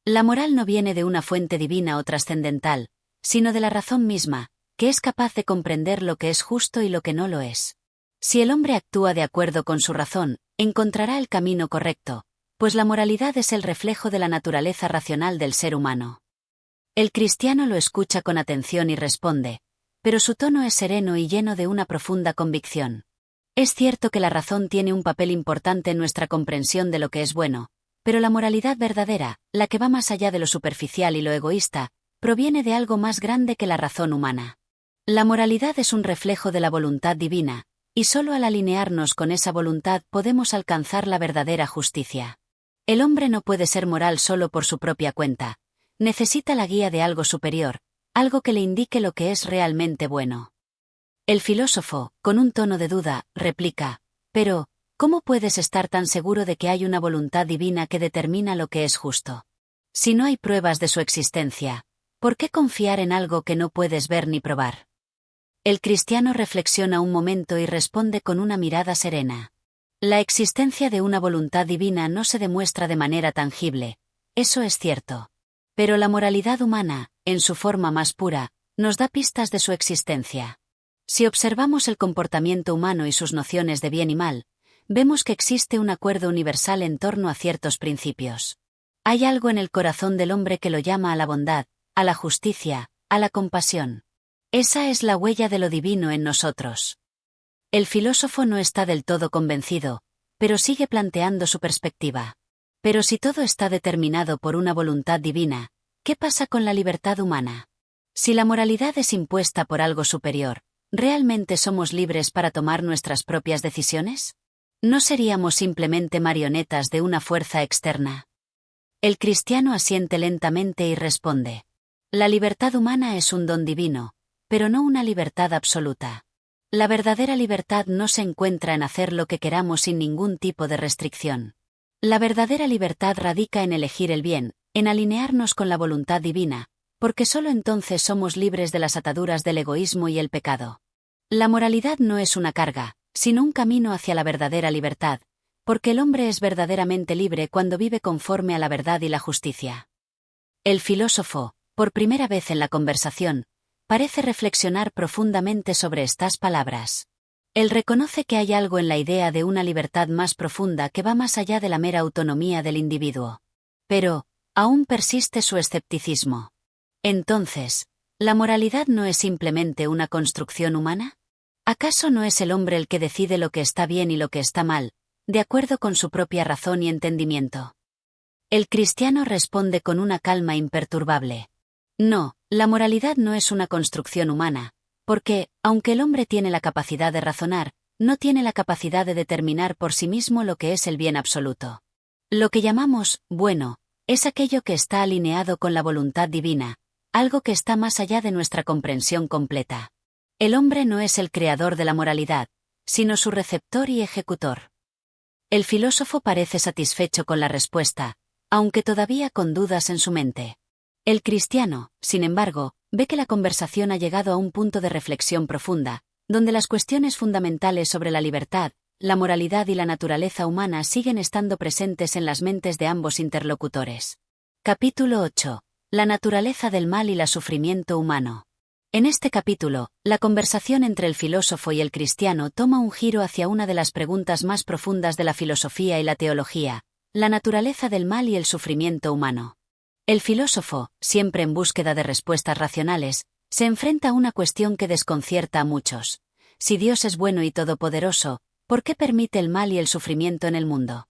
La moral no viene de una fuente divina o trascendental, sino de la razón misma, que es capaz de comprender lo que es justo y lo que no lo es. Si el hombre actúa de acuerdo con su razón, encontrará el camino correcto, pues la moralidad es el reflejo de la naturaleza racional del ser humano. El cristiano lo escucha con atención y responde: pero su tono es sereno y lleno de una profunda convicción. Es cierto que la razón tiene un papel importante en nuestra comprensión de lo que es bueno, pero la moralidad verdadera, la que va más allá de lo superficial y lo egoísta, proviene de algo más grande que la razón humana. La moralidad es un reflejo de la voluntad divina, y solo al alinearnos con esa voluntad podemos alcanzar la verdadera justicia. El hombre no puede ser moral solo por su propia cuenta. Necesita la guía de algo superior, algo que le indique lo que es realmente bueno. El filósofo, con un tono de duda, replica: pero, ¿cómo puedes estar tan seguro de que hay una voluntad divina que determina lo que es justo? Si no hay pruebas de su existencia, ¿por qué confiar en algo que no puedes ver ni probar? El cristiano reflexiona un momento y responde con una mirada serena. La existencia de una voluntad divina no se demuestra de manera tangible, eso es cierto. Pero la moralidad humana, en su forma más pura, nos da pistas de su existencia. Si observamos el comportamiento humano y sus nociones de bien y mal, vemos que existe un acuerdo universal en torno a ciertos principios. Hay algo en el corazón del hombre que lo llama a la bondad, a la justicia, a la compasión. Esa es la huella de lo divino en nosotros. El filósofo no está del todo convencido, pero sigue planteando su perspectiva. Pero si todo está determinado por una voluntad divina, ¿qué pasa con la libertad humana? Si la moralidad es impuesta por algo superior, ¿realmente somos libres para tomar nuestras propias decisiones? ¿No seríamos simplemente marionetas de una fuerza externa? El cristiano asiente lentamente y responde: la libertad humana es un don divino, pero no una libertad absoluta. La verdadera libertad no se encuentra en hacer lo que queramos sin ningún tipo de restricción. La verdadera libertad radica en elegir el bien, en alinearnos con la voluntad divina, porque solo entonces somos libres de las ataduras del egoísmo y el pecado. La moralidad no es una carga, sino un camino hacia la verdadera libertad, porque el hombre es verdaderamente libre cuando vive conforme a la verdad y la justicia. El filósofo, por primera vez en la conversación, parece reflexionar profundamente sobre estas palabras. Él reconoce que hay algo en la idea de una libertad más profunda que va más allá de la mera autonomía del individuo. Pero, aún persiste su escepticismo. Entonces, ¿la moralidad no es simplemente una construcción humana? ¿Acaso no es el hombre el que decide lo que está bien y lo que está mal, de acuerdo con su propia razón y entendimiento? El cristiano responde con una calma imperturbable: no, la moralidad no es una construcción humana, porque, aunque el hombre tiene la capacidad de razonar, no tiene la capacidad de determinar por sí mismo lo que es el bien absoluto. Lo que llamamos bueno es aquello que está alineado con la voluntad divina, algo que está más allá de nuestra comprensión completa. El hombre no es el creador de la moralidad, sino su receptor y ejecutor. El filósofo parece satisfecho con la respuesta, aunque todavía con dudas en su mente. El cristiano, sin embargo, ve que la conversación ha llegado a un punto de reflexión profunda, donde las cuestiones fundamentales sobre la libertad, la moralidad y la naturaleza humana siguen estando presentes en las mentes de ambos interlocutores. Capítulo 8. La naturaleza del mal y el sufrimiento humano. En este capítulo, la conversación entre el filósofo y el cristiano toma un giro hacia una de las preguntas más profundas de la filosofía y la teología: la naturaleza del mal y el sufrimiento humano. El filósofo, siempre en búsqueda de respuestas racionales, se enfrenta a una cuestión que desconcierta a muchos. Si Dios es bueno y todopoderoso, ¿por qué permite el mal y el sufrimiento en el mundo?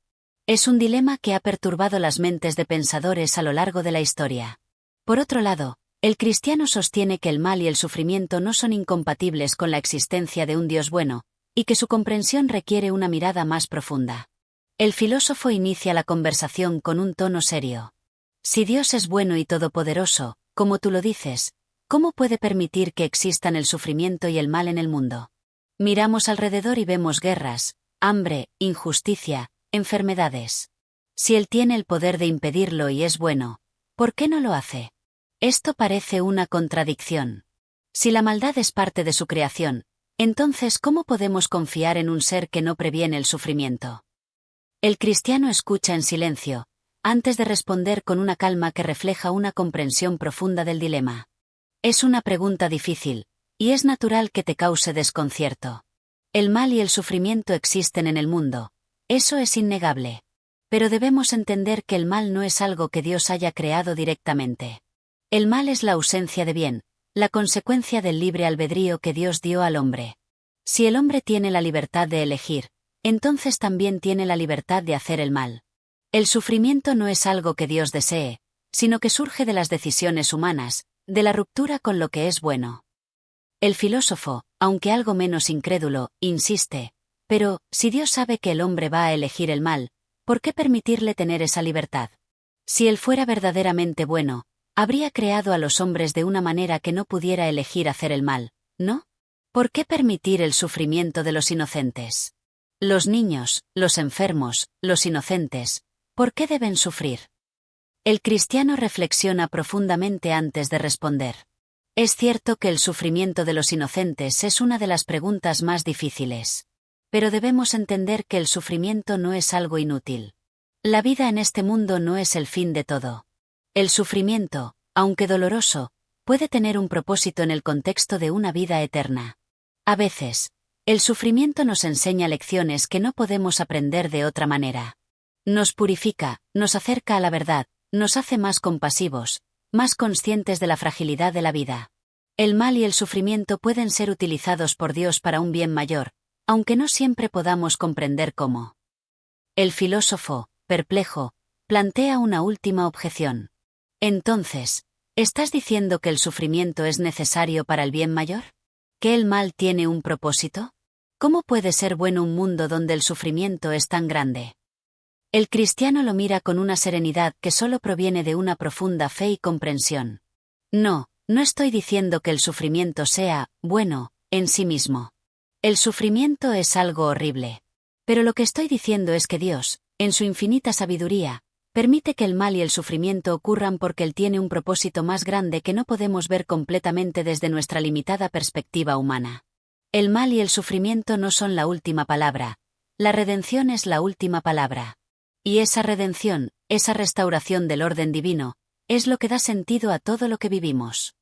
Es un dilema que ha perturbado las mentes de pensadores a lo largo de la historia. Por otro lado, el cristiano sostiene que el mal y el sufrimiento no son incompatibles con la existencia de un Dios bueno, y que su comprensión requiere una mirada más profunda. El filósofo inicia la conversación con un tono serio. Si Dios es bueno y todopoderoso, como tú lo dices, ¿cómo puede permitir que existan el sufrimiento y el mal en el mundo? Miramos alrededor y vemos guerras, hambre, injusticia, enfermedades. Si Él tiene el poder de impedirlo y es bueno, ¿por qué no lo hace? Esto parece una contradicción. Si la maldad es parte de su creación, entonces ¿cómo podemos confiar en un ser que no previene el sufrimiento? El cristiano escucha en silencio, antes de responder con una calma que refleja una comprensión profunda del dilema. Es una pregunta difícil, y es natural que te cause desconcierto. El mal y el sufrimiento existen en el mundo, eso es innegable. Pero debemos entender que el mal no es algo que Dios haya creado directamente. El mal es la ausencia de bien, la consecuencia del libre albedrío que Dios dio al hombre. Si el hombre tiene la libertad de elegir, entonces también tiene la libertad de hacer el mal. El sufrimiento no es algo que Dios desee, sino que surge de las decisiones humanas, de la ruptura con lo que es bueno. El filósofo, aunque algo menos incrédulo, insiste, pero, si Dios sabe que el hombre va a elegir el mal, ¿por qué permitirle tener esa libertad? Si él fuera verdaderamente bueno, habría creado a los hombres de una manera que no pudiera elegir hacer el mal, ¿no? ¿Por qué permitir el sufrimiento de los inocentes? Los niños, los enfermos, los inocentes, ¿por qué deben sufrir? El cristiano reflexiona profundamente antes de responder. Es cierto que el sufrimiento de los inocentes es una de las preguntas más difíciles. Pero debemos entender que el sufrimiento no es algo inútil. La vida en este mundo no es el fin de todo. El sufrimiento, aunque doloroso, puede tener un propósito en el contexto de una vida eterna. A veces, el sufrimiento nos enseña lecciones que no podemos aprender de otra manera. Nos purifica, nos acerca a la verdad, nos hace más compasivos, más conscientes de la fragilidad de la vida. El mal y el sufrimiento pueden ser utilizados por Dios para un bien mayor, aunque no siempre podamos comprender cómo. El filósofo, perplejo, plantea una última objeción. Entonces, ¿estás diciendo que el sufrimiento es necesario para el bien mayor? ¿Que el mal tiene un propósito? ¿Cómo puede ser bueno un mundo donde el sufrimiento es tan grande? El cristiano lo mira con una serenidad que solo proviene de una profunda fe y comprensión. No estoy diciendo que el sufrimiento sea bueno en sí mismo. El sufrimiento es algo horrible. Pero lo que estoy diciendo es que Dios, en su infinita sabiduría, permite que el mal y el sufrimiento ocurran porque Él tiene un propósito más grande que no podemos ver completamente desde nuestra limitada perspectiva humana. El mal y el sufrimiento no son la última palabra. La redención es la última palabra. Y esa redención, esa restauración del orden divino, es lo que da sentido a todo lo que vivimos.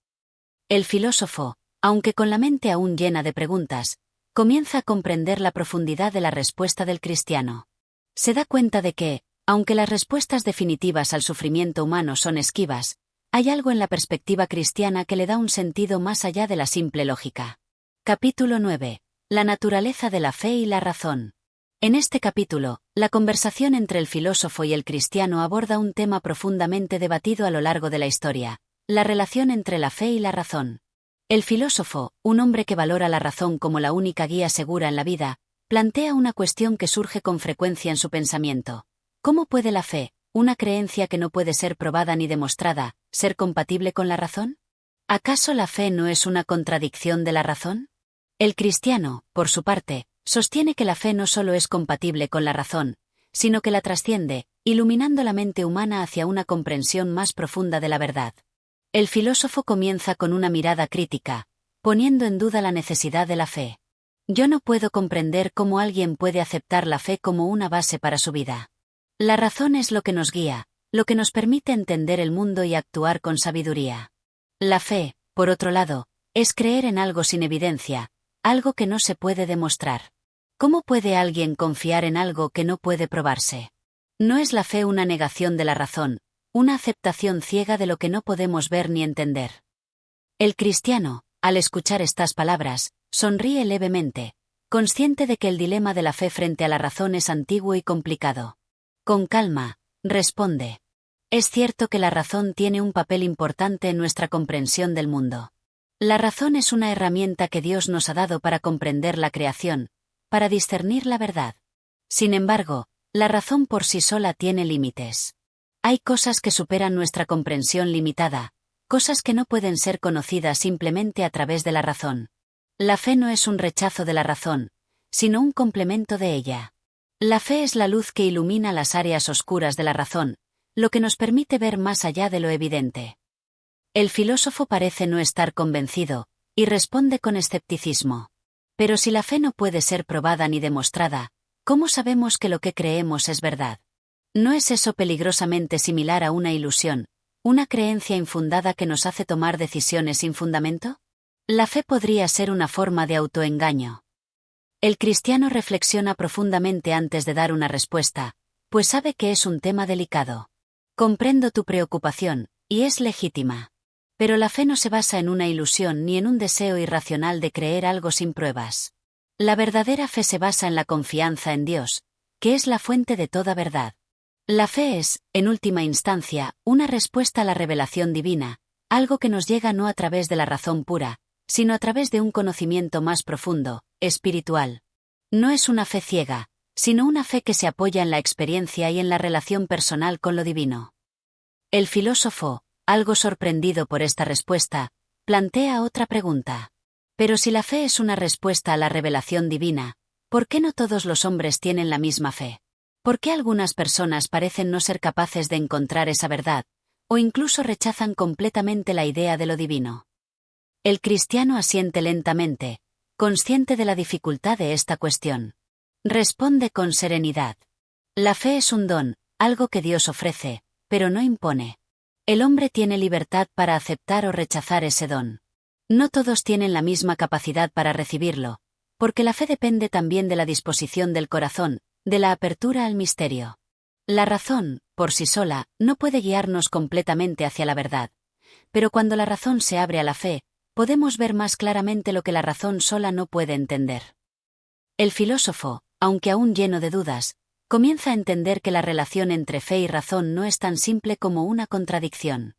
El filósofo, aunque con la mente aún llena de preguntas, comienza a comprender la profundidad de la respuesta del cristiano. Se da cuenta de que, aunque las respuestas definitivas al sufrimiento humano son esquivas, hay algo en la perspectiva cristiana que le da un sentido más allá de la simple lógica. Capítulo 9. La naturaleza de la fe y la razón. En este capítulo, la conversación entre el filósofo y el cristiano aborda un tema profundamente debatido a lo largo de la historia: la relación entre la fe y la razón. El filósofo, un hombre que valora la razón como la única guía segura en la vida, plantea una cuestión que surge con frecuencia en su pensamiento. ¿Cómo puede la fe, una creencia que no puede ser probada ni demostrada, ser compatible con la razón? ¿Acaso la fe no es una contradicción de la razón? El cristiano, por su parte, sostiene que la fe no solo es compatible con la razón, sino que la trasciende, iluminando la mente humana hacia una comprensión más profunda de la verdad. El filósofo comienza con una mirada crítica, poniendo en duda la necesidad de la fe. Yo no puedo comprender cómo alguien puede aceptar la fe como una base para su vida. La razón es lo que nos guía, lo que nos permite entender el mundo y actuar con sabiduría. La fe, por otro lado, es creer en algo sin evidencia, algo que no se puede demostrar. ¿Cómo puede alguien confiar en algo que no puede probarse? ¿No es la fe una negación de la razón, una aceptación ciega de lo que no podemos ver ni entender? El cristiano, al escuchar estas palabras, sonríe levemente, consciente de que el dilema de la fe frente a la razón es antiguo y complicado. Con calma, responde: es cierto que la razón tiene un papel importante en nuestra comprensión del mundo. La razón es una herramienta que Dios nos ha dado para comprender la creación, para discernir la verdad. Sin embargo, la razón por sí sola tiene límites. Hay cosas que superan nuestra comprensión limitada, cosas que no pueden ser conocidas simplemente a través de la razón. La fe no es un rechazo de la razón, sino un complemento de ella. La fe es la luz que ilumina las áreas oscuras de la razón, lo que nos permite ver más allá de lo evidente. El filósofo parece no estar convencido, y responde con escepticismo. Pero si la fe no puede ser probada ni demostrada, ¿cómo sabemos que lo que creemos es verdad? ¿No es eso peligrosamente similar a una ilusión, una creencia infundada que nos hace tomar decisiones sin fundamento? La fe podría ser una forma de autoengaño. El cristiano reflexiona profundamente antes de dar una respuesta, pues sabe que es un tema delicado. Comprendo tu preocupación, y es legítima. Pero la fe no se basa en una ilusión ni en un deseo irracional de creer algo sin pruebas. La verdadera fe se basa en la confianza en Dios, que es la fuente de toda verdad. La fe es, en última instancia, una respuesta a la revelación divina, algo que nos llega no a través de la razón pura, sino a través de un conocimiento más profundo, espiritual. No es una fe ciega, sino una fe que se apoya en la experiencia y en la relación personal con lo divino. El filósofo, algo sorprendido por esta respuesta, plantea otra pregunta. Pero si la fe es una respuesta a la revelación divina, ¿por qué no todos los hombres tienen la misma fe? ¿Por qué algunas personas parecen no ser capaces de encontrar esa verdad, o incluso rechazan completamente la idea de lo divino? El cristiano asiente lentamente, consciente de la dificultad de esta cuestión. Responde con serenidad. La fe es un don, algo que Dios ofrece, pero no impone. El hombre tiene libertad para aceptar o rechazar ese don. No todos tienen la misma capacidad para recibirlo, porque la fe depende también de la disposición del corazón, de la apertura al misterio. La razón, por sí sola, no puede guiarnos completamente hacia la verdad, pero cuando la razón se abre a la fe, podemos ver más claramente lo que la razón sola no puede entender. El filósofo, aunque aún lleno de dudas, comienza a entender que la relación entre fe y razón no es tan simple como una contradicción.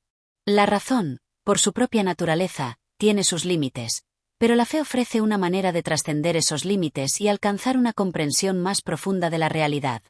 La razón, por su propia naturaleza, tiene sus límites, pero la fe ofrece una manera de trascender esos límites y alcanzar una comprensión más profunda de la realidad.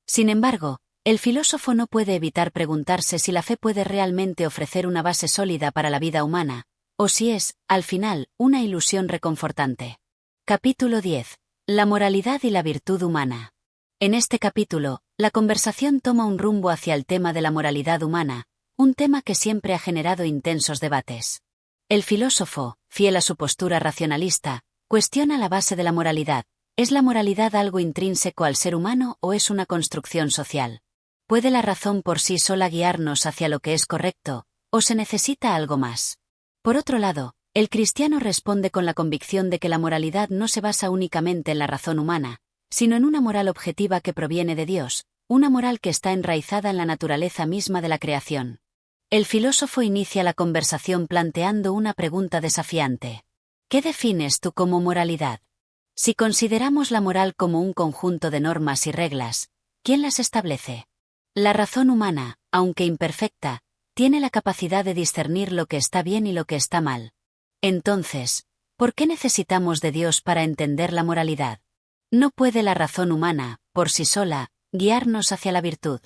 Sin embargo, el filósofo no puede evitar preguntarse si la fe puede realmente ofrecer una base sólida para la vida humana, o si es, al final, una ilusión reconfortante. Capítulo 10. La moralidad y la virtud humana. En este capítulo, la conversación toma un rumbo hacia el tema de la moralidad humana, un tema que siempre ha generado intensos debates. El filósofo, fiel a su postura racionalista, cuestiona la base de la moralidad. ¿Es la moralidad algo intrínseco al ser humano o es una construcción social? ¿Puede la razón por sí sola guiarnos hacia lo que es correcto, o se necesita algo más? Por otro lado, el cristiano responde con la convicción de que la moralidad no se basa únicamente en la razón humana, sino en una moral objetiva que proviene de Dios, una moral que está enraizada en la naturaleza misma de la creación. El filósofo inicia la conversación planteando una pregunta desafiante. ¿Qué defines tú como moralidad? Si consideramos la moral como un conjunto de normas y reglas, ¿quién las establece? La razón humana, aunque imperfecta, tiene la capacidad de discernir lo que está bien y lo que está mal. Entonces, ¿por qué necesitamos de Dios para entender la moralidad? No puede la razón humana, por sí sola, guiarnos hacia la virtud.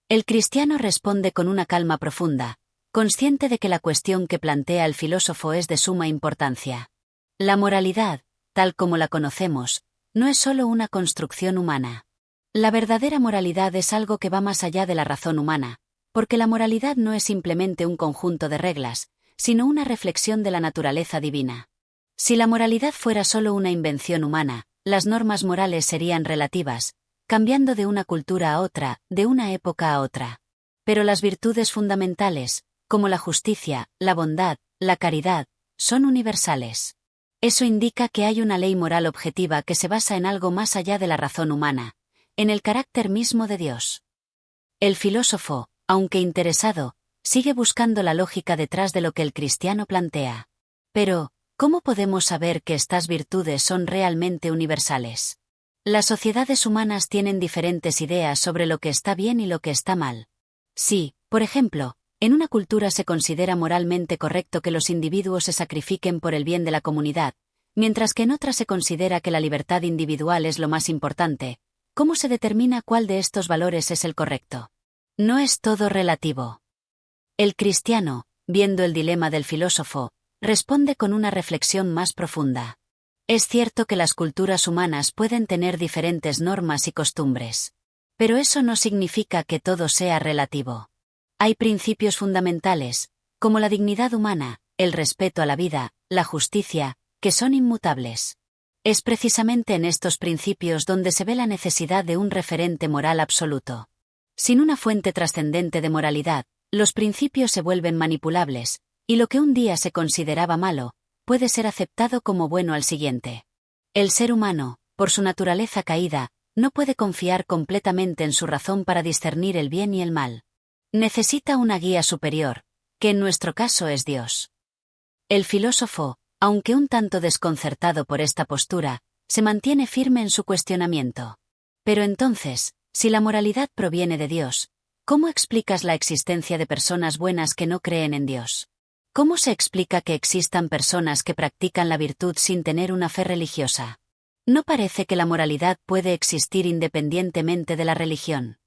El cristiano responde con una calma profunda, consciente de que la cuestión que plantea el filósofo es de suma importancia. La moralidad, tal como la conocemos, no es solo una construcción humana. La verdadera moralidad es algo que va más allá de la razón humana, porque la moralidad no es simplemente un conjunto de reglas, sino una reflexión de la naturaleza divina. Si la moralidad fuera solo una invención humana, las normas morales serían relativas, cambiando de una cultura a otra, de una época a otra. Pero las virtudes fundamentales, como la justicia, la bondad, la caridad, son universales. Eso indica que hay una ley moral objetiva que se basa en algo más allá de la razón humana, en el carácter mismo de Dios. El filósofo, aunque interesado, sigue buscando la lógica detrás de lo que el cristiano plantea. Pero, ¿cómo podemos saber que estas virtudes son realmente universales? Las sociedades humanas tienen diferentes ideas sobre lo que está bien y lo que está mal. Si, por ejemplo, en una cultura se considera moralmente correcto que los individuos se sacrifiquen por el bien de la comunidad, mientras que en otra se considera que la libertad individual es lo más importante, ¿cómo se determina cuál de estos valores es el correcto? No es todo relativo. El cristiano, viendo el dilema del filósofo, responde con una reflexión más profunda. Es cierto que las culturas humanas pueden tener diferentes normas y costumbres. Pero eso no significa que todo sea relativo. Hay principios fundamentales, como la dignidad humana, el respeto a la vida, la justicia, que son inmutables. Es precisamente en estos principios donde se ve la necesidad de un referente moral absoluto. Sin una fuente trascendente de moralidad, los principios se vuelven manipulables, y lo que un día se consideraba malo, puede ser aceptado como bueno al siguiente. El ser humano, por su naturaleza caída, no puede confiar completamente en su razón para discernir el bien y el mal. Necesita una guía superior, que en nuestro caso es Dios. El filósofo, aunque un tanto desconcertado por esta postura, se mantiene firme en su cuestionamiento. Pero entonces, si la moralidad proviene de Dios, ¿cómo explicas la existencia de personas buenas que no creen en Dios? ¿Cómo se explica que existan personas que practican la virtud sin tener una fe religiosa? ¿No parece que la moralidad puede existir independientemente de la religión?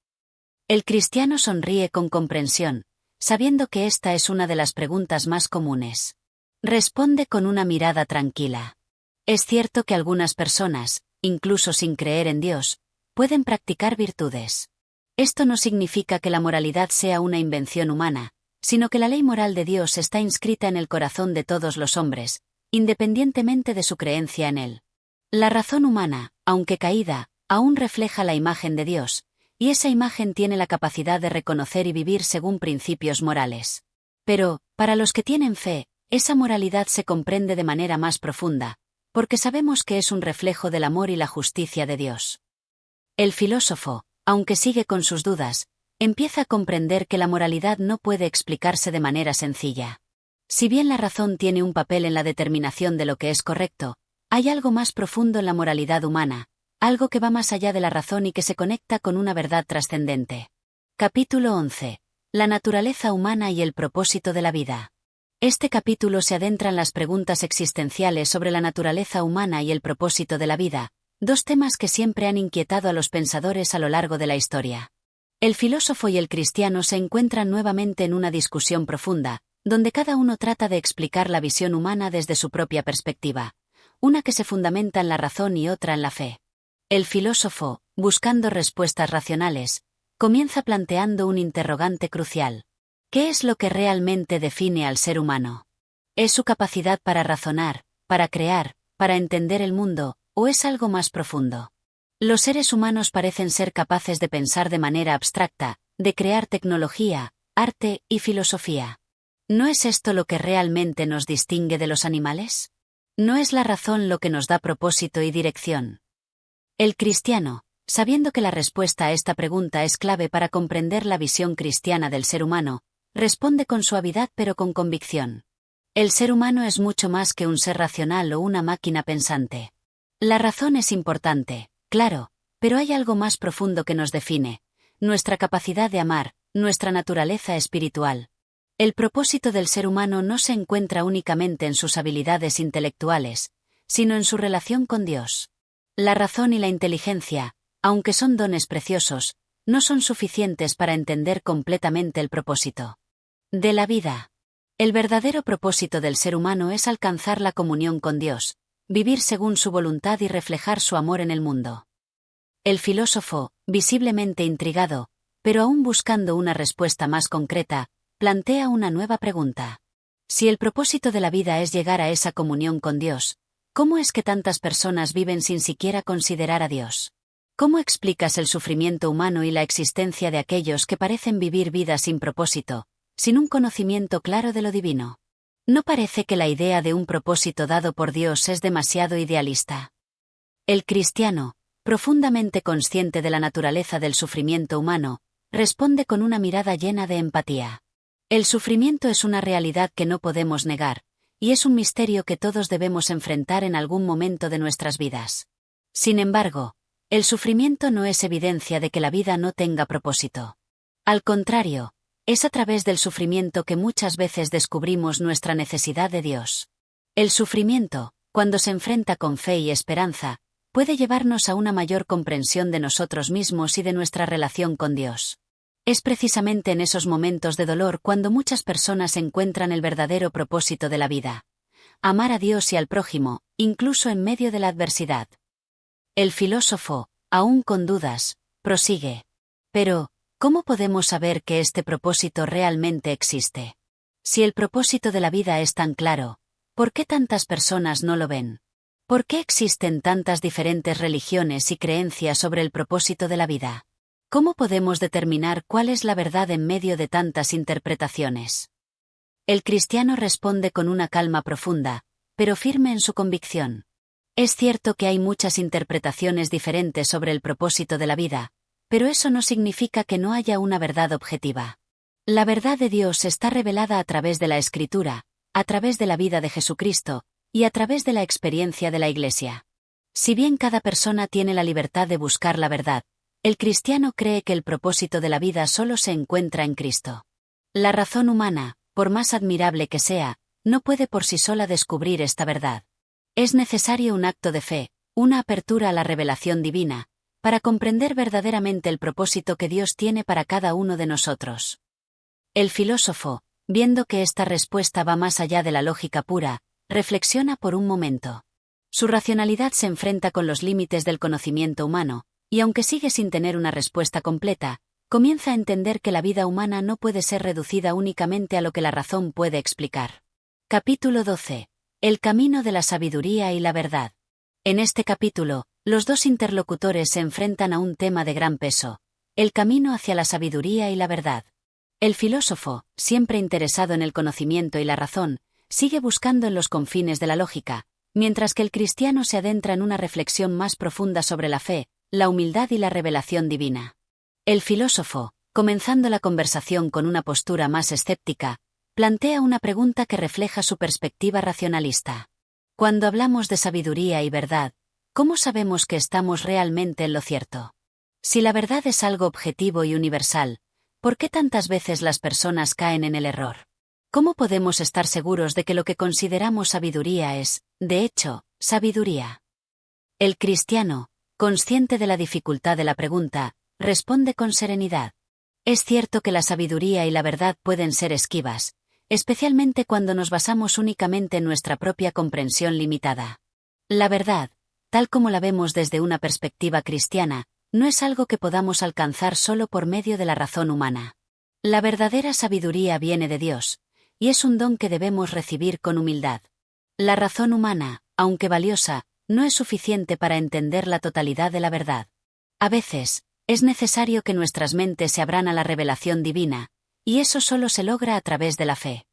El cristiano sonríe con comprensión, sabiendo que esta es una de las preguntas más comunes. Responde con una mirada tranquila. Es cierto que algunas personas, incluso sin creer en Dios, pueden practicar virtudes. Esto no significa que la moralidad sea una invención humana, sino que la ley moral de Dios está inscrita en el corazón de todos los hombres, independientemente de su creencia en él. La razón humana, aunque caída, aún refleja la imagen de Dios, y esa imagen tiene la capacidad de reconocer y vivir según principios morales. Pero, para los que tienen fe, esa moralidad se comprende de manera más profunda, porque sabemos que es un reflejo del amor y la justicia de Dios. El filósofo, aunque sigue con sus dudas, empieza a comprender que la moralidad no puede explicarse de manera sencilla. Si bien la razón tiene un papel en la determinación de lo que es correcto, hay algo más profundo en la moralidad humana, algo que va más allá de la razón y que se conecta con una verdad trascendente. Capítulo 11. La naturaleza humana y el propósito de la vida. Este capítulo se adentra en las preguntas existenciales sobre la naturaleza humana y el propósito de la vida, dos temas que siempre han inquietado a los pensadores a lo largo de la historia. El filósofo y el cristiano se encuentran nuevamente en una discusión profunda, donde cada uno trata de explicar la visión humana desde su propia perspectiva, una que se fundamenta en la razón y otra en la fe. El filósofo, buscando respuestas racionales, comienza planteando un interrogante crucial. ¿Qué es lo que realmente define al ser humano? ¿Es su capacidad para razonar, para crear, para entender el mundo, o es algo más profundo? Los seres humanos parecen ser capaces de pensar de manera abstracta, de crear tecnología, arte y filosofía. ¿No es esto lo que realmente nos distingue de los animales? ¿No es la razón lo que nos da propósito y dirección? El cristiano, sabiendo que la respuesta a esta pregunta es clave para comprender la visión cristiana del ser humano, responde con suavidad pero con convicción. El ser humano es mucho más que un ser racional o una máquina pensante. La razón es importante, claro, pero hay algo más profundo que nos define, nuestra capacidad de amar, nuestra naturaleza espiritual. El propósito del ser humano no se encuentra únicamente en sus habilidades intelectuales, sino en su relación con Dios. La razón y la inteligencia, aunque son dones preciosos, no son suficientes para entender completamente el propósito de la vida. El verdadero propósito del ser humano es alcanzar la comunión con Dios, vivir según su voluntad y reflejar su amor en el mundo. El filósofo, visiblemente intrigado, pero aún buscando una respuesta más concreta, plantea una nueva pregunta. Si el propósito de la vida es llegar a esa comunión con Dios, ¿cómo es que tantas personas viven sin siquiera considerar a Dios? ¿Cómo explicas el sufrimiento humano y la existencia de aquellos que parecen vivir vidas sin propósito, sin un conocimiento claro de lo divino? ¿No parece que la idea de un propósito dado por Dios es demasiado idealista? El cristiano, profundamente consciente de la naturaleza del sufrimiento humano, responde con una mirada llena de empatía. El sufrimiento es una realidad que no podemos negar, y es un misterio que todos debemos enfrentar en algún momento de nuestras vidas. Sin embargo, el sufrimiento no es evidencia de que la vida no tenga propósito. Al contrario, es a través del sufrimiento que muchas veces descubrimos nuestra necesidad de Dios. El sufrimiento, cuando se enfrenta con fe y esperanza, puede llevarnos a una mayor comprensión de nosotros mismos y de nuestra relación con Dios. Es precisamente en esos momentos de dolor cuando muchas personas encuentran el verdadero propósito de la vida: amar a Dios y al prójimo, incluso en medio de la adversidad. El filósofo, aún con dudas, prosigue. Pero, ¿cómo podemos saber que este propósito realmente existe? Si el propósito de la vida es tan claro, ¿por qué tantas personas no lo ven? ¿Por qué existen tantas diferentes religiones y creencias sobre el propósito de la vida? ¿Cómo podemos determinar cuál es la verdad en medio de tantas interpretaciones? El cristiano responde con una calma profunda, pero firme en su convicción. Es cierto que hay muchas interpretaciones diferentes sobre el propósito de la vida, pero eso no significa que no haya una verdad objetiva. La verdad de Dios está revelada a través de la Escritura, a través de la vida de Jesucristo, y a través de la experiencia de la Iglesia. Si bien cada persona tiene la libertad de buscar la verdad, el cristiano cree que el propósito de la vida solo se encuentra en Cristo. La razón humana, por más admirable que sea, no puede por sí sola descubrir esta verdad. Es necesario un acto de fe, una apertura a la revelación divina, para comprender verdaderamente el propósito que Dios tiene para cada uno de nosotros. El filósofo, viendo que esta respuesta va más allá de la lógica pura, reflexiona por un momento. Su racionalidad se enfrenta con los límites del conocimiento humano, y aunque sigue sin tener una respuesta completa, comienza a entender que la vida humana no puede ser reducida únicamente a lo que la razón puede explicar. Capítulo 12. El camino de la sabiduría y la verdad. En este capítulo, los dos interlocutores se enfrentan a un tema de gran peso: el camino hacia la sabiduría y la verdad. El filósofo, siempre interesado en el conocimiento y la razón, sigue buscando en los confines de la lógica, mientras que el cristiano se adentra en una reflexión más profunda sobre la fe, la humildad y la revelación divina. El filósofo, comenzando la conversación con una postura más escéptica, plantea una pregunta que refleja su perspectiva racionalista. Cuando hablamos de sabiduría y verdad, ¿cómo sabemos que estamos realmente en lo cierto? Si la verdad es algo objetivo y universal, ¿por qué tantas veces las personas caen en el error? ¿Cómo podemos estar seguros de que lo que consideramos sabiduría es, de hecho, sabiduría? El cristiano, consciente de la dificultad de la pregunta, responde con serenidad. Es cierto que la sabiduría y la verdad pueden ser esquivas, especialmente cuando nos basamos únicamente en nuestra propia comprensión limitada. La verdad, tal como la vemos desde una perspectiva cristiana, no es algo que podamos alcanzar solo por medio de la razón humana. La verdadera sabiduría viene de Dios, y es un don que debemos recibir con humildad. La razón humana, aunque valiosa, no es suficiente para entender la totalidad de la verdad. A veces, es necesario que nuestras mentes se abran a la revelación divina, y eso solo se logra a través de la fe.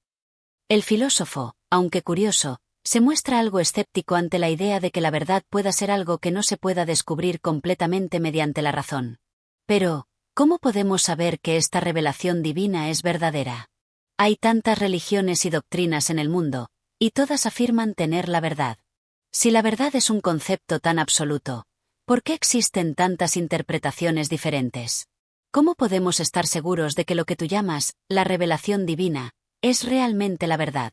El filósofo, aunque curioso, se muestra algo escéptico ante la idea de que la verdad pueda ser algo que no se pueda descubrir completamente mediante la razón. Pero, ¿cómo podemos saber que esta revelación divina es verdadera? Hay tantas religiones y doctrinas en el mundo, y todas afirman tener la verdad. Si la verdad es un concepto tan absoluto, ¿por qué existen tantas interpretaciones diferentes? ¿Cómo podemos estar seguros de que lo que tú llamas la revelación divina es realmente la verdad?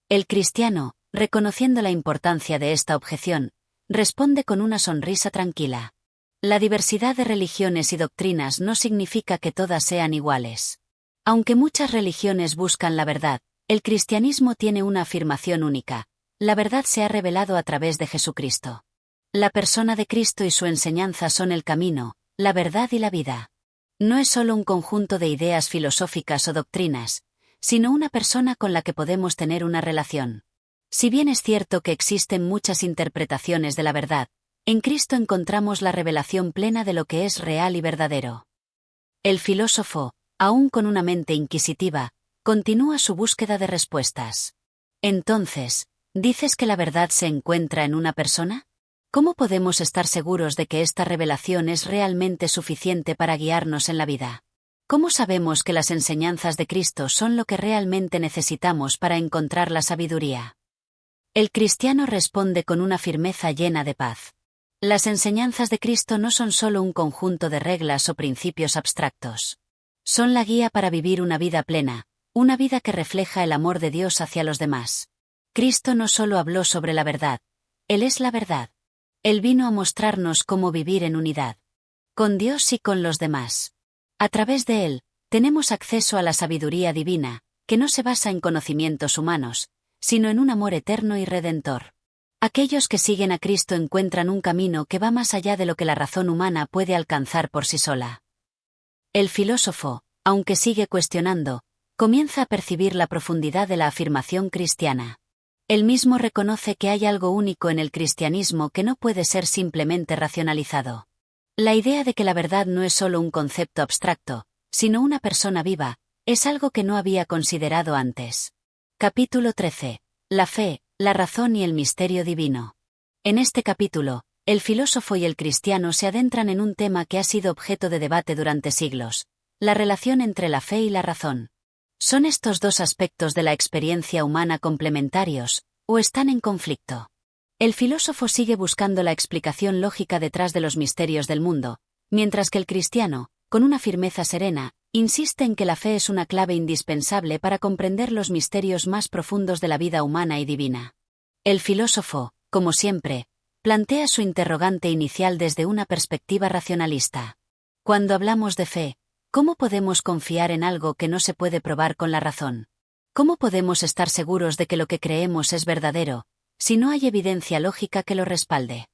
El cristiano, reconociendo la importancia de esta objeción, responde con una sonrisa tranquila. La diversidad de religiones y doctrinas no significa que todas sean iguales. Aunque muchas religiones buscan la verdad, el cristianismo tiene una afirmación única: la verdad se ha revelado a través de Jesucristo. La persona de Cristo y su enseñanza son el camino, la verdad y la vida. No es solo un conjunto de ideas filosóficas o doctrinas, sino una persona con la que podemos tener una relación. Si bien es cierto que existen muchas interpretaciones de la verdad, en Cristo encontramos la revelación plena de lo que es real y verdadero. El filósofo, aún con una mente inquisitiva, continúa su búsqueda de respuestas. Entonces, ¿dices que la verdad se encuentra en una persona? ¿Cómo podemos estar seguros de que esta revelación es realmente suficiente para guiarnos en la vida? ¿Cómo sabemos que las enseñanzas de Cristo son lo que realmente necesitamos para encontrar la sabiduría? El cristiano responde con una firmeza llena de paz. Las enseñanzas de Cristo no son solo un conjunto de reglas o principios abstractos. Son la guía para vivir una vida plena, una vida que refleja el amor de Dios hacia los demás. Cristo no solo habló sobre la verdad, Él es la verdad. Él vino a mostrarnos cómo vivir en unidad, con Dios y con los demás. A través de Él, tenemos acceso a la sabiduría divina, que no se basa en conocimientos humanos, sino en un amor eterno y redentor. Aquellos que siguen a Cristo encuentran un camino que va más allá de lo que la razón humana puede alcanzar por sí sola. El filósofo, aunque sigue cuestionando, comienza a percibir la profundidad de la afirmación cristiana. Él mismo reconoce que hay algo único en el cristianismo que no puede ser simplemente racionalizado. La idea de que la verdad no es solo un concepto abstracto, sino una persona viva, es algo que no había considerado antes. Capítulo 13. La fe, la razón y el misterio divino. En este capítulo, el filósofo y el cristiano se adentran en un tema que ha sido objeto de debate durante siglos: la relación entre la fe y la razón. ¿Son estos dos aspectos de la experiencia humana complementarios, o están en conflicto? El filósofo sigue buscando la explicación lógica detrás de los misterios del mundo, mientras que el cristiano, con una firmeza serena, insiste en que la fe es una clave indispensable para comprender los misterios más profundos de la vida humana y divina. El filósofo, como siempre, plantea su interrogante inicial desde una perspectiva racionalista. Cuando hablamos de fe, ¿cómo podemos confiar en algo que no se puede probar con la razón? ¿Cómo podemos estar seguros de que lo que creemos es verdadero, si no hay evidencia lógica que lo respalde?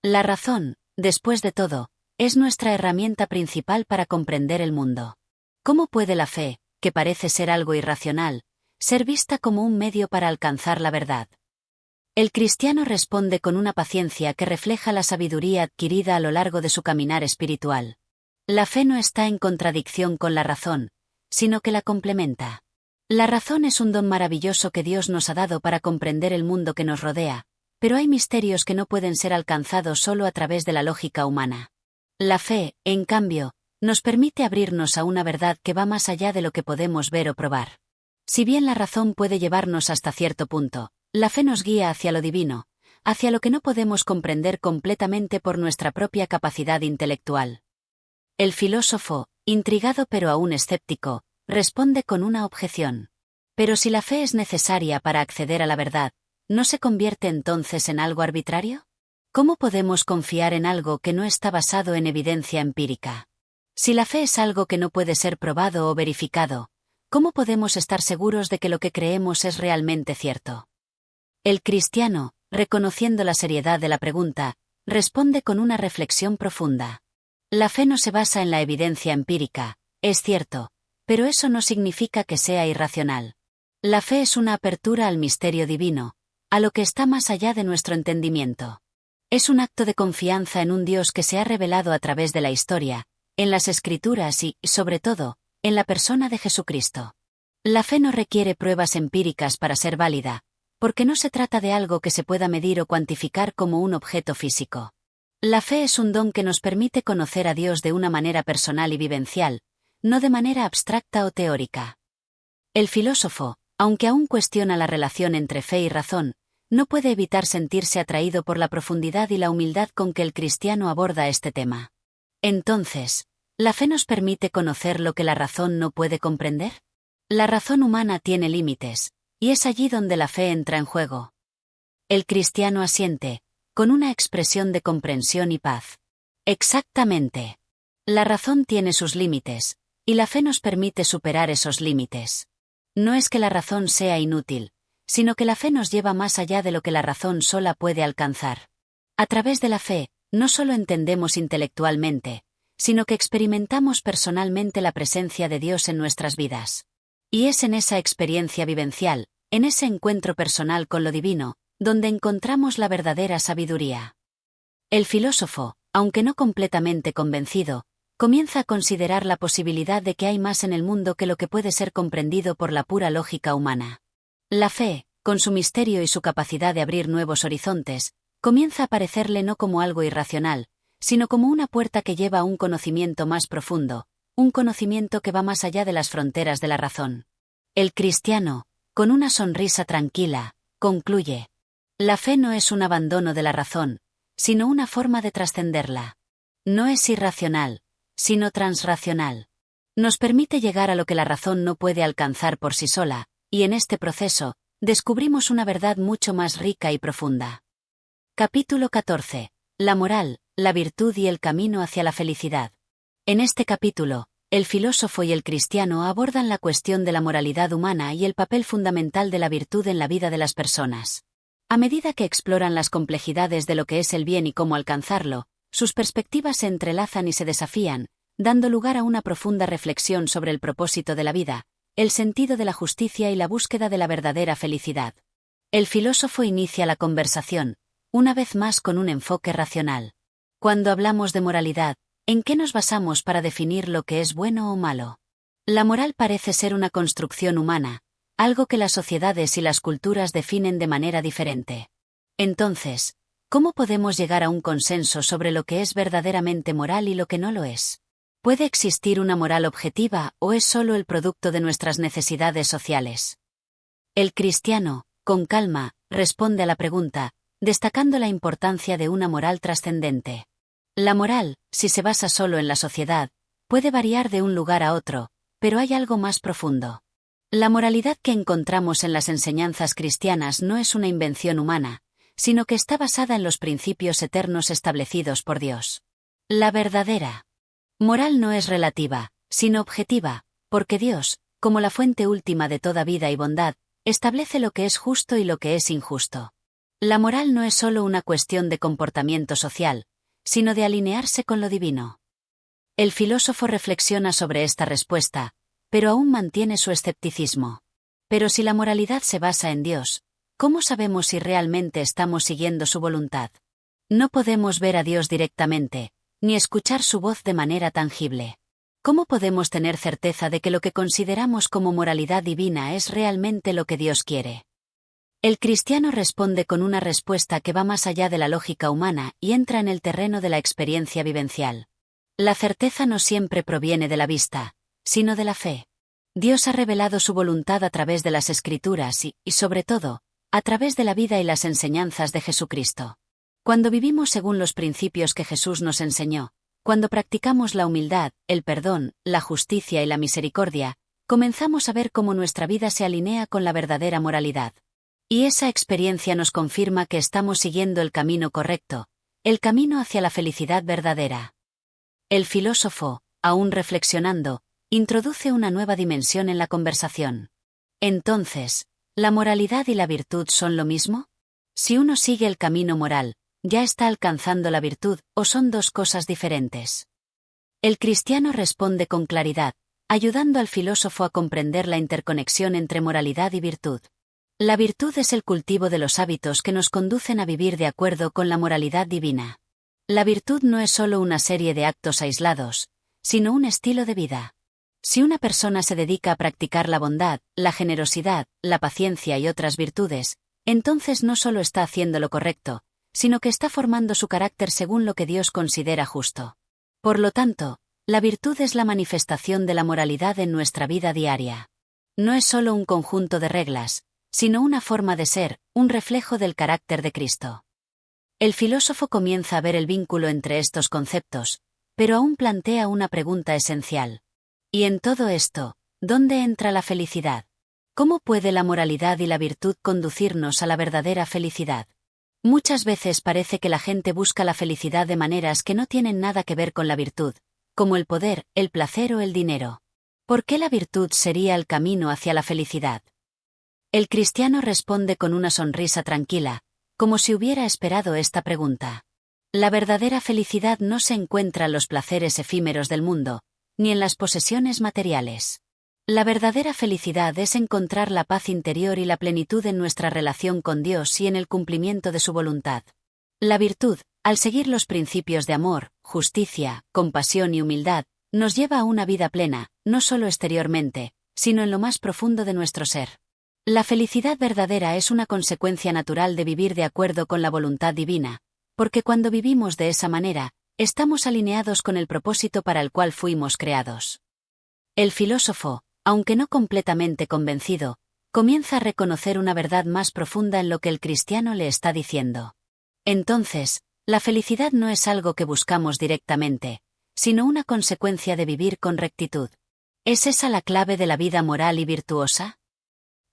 La razón, después de todo, es nuestra herramienta principal para comprender el mundo. ¿Cómo puede la fe, que parece ser algo irracional, ser vista como un medio para alcanzar la verdad? El cristiano responde con una paciencia que refleja la sabiduría adquirida a lo largo de su caminar espiritual. La fe no está en contradicción con la razón, sino que la complementa. La razón es un don maravilloso que Dios nos ha dado para comprender el mundo que nos rodea, pero hay misterios que no pueden ser alcanzados solo a través de la lógica humana. La fe, en cambio, nos permite abrirnos a una verdad que va más allá de lo que podemos ver o probar. Si bien la razón puede llevarnos hasta cierto punto, la fe nos guía hacia lo divino, hacia lo que no podemos comprender completamente por nuestra propia capacidad intelectual. El filósofo, intrigado pero aún escéptico, responde con una objeción. Pero si la fe es necesaria para acceder a la verdad, ¿no se convierte entonces en algo arbitrario? ¿Cómo podemos confiar en algo que no está basado en evidencia empírica? Si la fe es algo que no puede ser probado o verificado, ¿cómo podemos estar seguros de que lo que creemos es realmente cierto? El cristiano, reconociendo la seriedad de la pregunta, responde con una reflexión profunda. La fe no se basa en la evidencia empírica, es cierto, pero eso no significa que sea irracional. La fe es una apertura al misterio divino, a lo que está más allá de nuestro entendimiento. Es un acto de confianza en un Dios que se ha revelado a través de la historia, en las Escrituras y, sobre todo, en la persona de Jesucristo. La fe no requiere pruebas empíricas para ser válida, porque no se trata de algo que se pueda medir o cuantificar como un objeto físico. La fe es un don que nos permite conocer a Dios de una manera personal y vivencial, no de manera abstracta o teórica. El filósofo, aunque aún cuestiona la relación entre fe y razón, no puede evitar sentirse atraído por la profundidad y la humildad con que el cristiano aborda este tema. Entonces, ¿la fe nos permite conocer lo que la razón no puede comprender? La razón humana tiene límites, y es allí donde la fe entra en juego. El cristiano asiente, con una expresión de comprensión y paz. Exactamente. La razón tiene sus límites, y la fe nos permite superar esos límites. No es que la razón sea inútil, sino que la fe nos lleva más allá de lo que la razón sola puede alcanzar. A través de la fe, no solo entendemos intelectualmente, sino que experimentamos personalmente la presencia de Dios en nuestras vidas. Y es en esa experiencia vivencial, en ese encuentro personal con lo divino, donde encontramos la verdadera sabiduría. El filósofo, aunque no completamente convencido, comienza a considerar la posibilidad de que hay más en el mundo que lo que puede ser comprendido por la pura lógica humana. La fe, con su misterio y su capacidad de abrir nuevos horizontes, comienza a parecerle no como algo irracional, sino como una puerta que lleva a un conocimiento más profundo, un conocimiento que va más allá de las fronteras de la razón. El cristiano, con una sonrisa tranquila, concluye: la fe no es un abandono de la razón, sino una forma de trascenderla. No es irracional, sino transracional. Nos permite llegar a lo que la razón no puede alcanzar por sí sola, y en este proceso, descubrimos una verdad mucho más rica y profunda. Capítulo 14. La moral, la virtud y el camino hacia la felicidad. En este capítulo, el filósofo y el cristiano abordan la cuestión de la moralidad humana y el papel fundamental de la virtud en la vida de las personas. A medida que exploran las complejidades de lo que es el bien y cómo alcanzarlo, sus perspectivas se entrelazan y se desafían, dando lugar a una profunda reflexión sobre el propósito de la vida, el sentido de la justicia y la búsqueda de la verdadera felicidad. El filósofo inicia la conversación, una vez más con un enfoque racional. Cuando hablamos de moralidad, ¿en qué nos basamos para definir lo que es bueno o malo? La moral parece ser una construcción humana, algo que las sociedades y las culturas definen de manera diferente. Entonces, ¿cómo podemos llegar a un consenso sobre lo que es verdaderamente moral y lo que no lo es? ¿Puede existir una moral objetiva o es solo el producto de nuestras necesidades sociales? El cristiano, con calma, responde a la pregunta, destacando la importancia de una moral trascendente. La moral, si se basa solo en la sociedad, puede variar de un lugar a otro, pero hay algo más profundo. La moralidad que encontramos en las enseñanzas cristianas no es una invención humana, sino que está basada en los principios eternos establecidos por Dios. La verdadera moral no es relativa, sino objetiva, porque Dios, como la fuente última de toda vida y bondad, establece lo que es justo y lo que es injusto. La moral no es solo una cuestión de comportamiento social, sino de alinearse con lo divino. El filósofo reflexiona sobre esta respuesta, pero aún mantiene su escepticismo. Pero si la moralidad se basa en Dios, ¿cómo sabemos si realmente estamos siguiendo su voluntad? No podemos ver a Dios directamente, ni escuchar su voz de manera tangible. ¿Cómo podemos tener certeza de que lo que consideramos como moralidad divina es realmente lo que Dios quiere? El cristiano responde con una respuesta que va más allá de la lógica humana y entra en el terreno de la experiencia vivencial. La certeza no siempre proviene de la vista, sino de la fe. Dios ha revelado su voluntad a través de las Escrituras y, sobre todo, a través de la vida y las enseñanzas de Jesucristo. Cuando vivimos según los principios que Jesús nos enseñó, cuando practicamos la humildad, el perdón, la justicia y la misericordia, comenzamos a ver cómo nuestra vida se alinea con la verdadera moralidad. Y esa experiencia nos confirma que estamos siguiendo el camino correcto, el camino hacia la felicidad verdadera. El filósofo, aún reflexionando, introduce una nueva dimensión en la conversación. Entonces, ¿la moralidad y la virtud son lo mismo? Si uno sigue el camino moral, ¿ya está alcanzando la virtud o son dos cosas diferentes? El cristiano responde con claridad, ayudando al filósofo a comprender la interconexión entre moralidad y virtud. La virtud es el cultivo de los hábitos que nos conducen a vivir de acuerdo con la moralidad divina. La virtud no es solo una serie de actos aislados, sino un estilo de vida. Si una persona se dedica a practicar la bondad, la generosidad, la paciencia y otras virtudes, entonces no solo está haciendo lo correcto, sino que está formando su carácter según lo que Dios considera justo. Por lo tanto, la virtud es la manifestación de la moralidad en nuestra vida diaria. No es solo un conjunto de reglas, sino una forma de ser, un reflejo del carácter de Cristo. El filósofo comienza a ver el vínculo entre estos conceptos, pero aún plantea una pregunta esencial. Y en todo esto, ¿dónde entra la felicidad? ¿Cómo puede la moralidad y la virtud conducirnos a la verdadera felicidad? Muchas veces parece que la gente busca la felicidad de maneras que no tienen nada que ver con la virtud, como el poder, el placer o el dinero. ¿Por qué la virtud sería el camino hacia la felicidad? El cristiano responde con una sonrisa tranquila, como si hubiera esperado esta pregunta. La verdadera felicidad no se encuentra en los placeres efímeros del mundo, ni en las posesiones materiales. La verdadera felicidad es encontrar la paz interior y la plenitud en nuestra relación con Dios y en el cumplimiento de su voluntad. La virtud, al seguir los principios de amor, justicia, compasión y humildad, nos lleva a una vida plena, no solo exteriormente, sino en lo más profundo de nuestro ser. La felicidad verdadera es una consecuencia natural de vivir de acuerdo con la voluntad divina, porque cuando vivimos de esa manera, estamos alineados con el propósito para el cual fuimos creados. El filósofo, aunque no completamente convencido, comienza a reconocer una verdad más profunda en lo que el cristiano le está diciendo. Entonces, la felicidad no es algo que buscamos directamente, sino una consecuencia de vivir con rectitud. ¿Es esa la clave de la vida moral y virtuosa?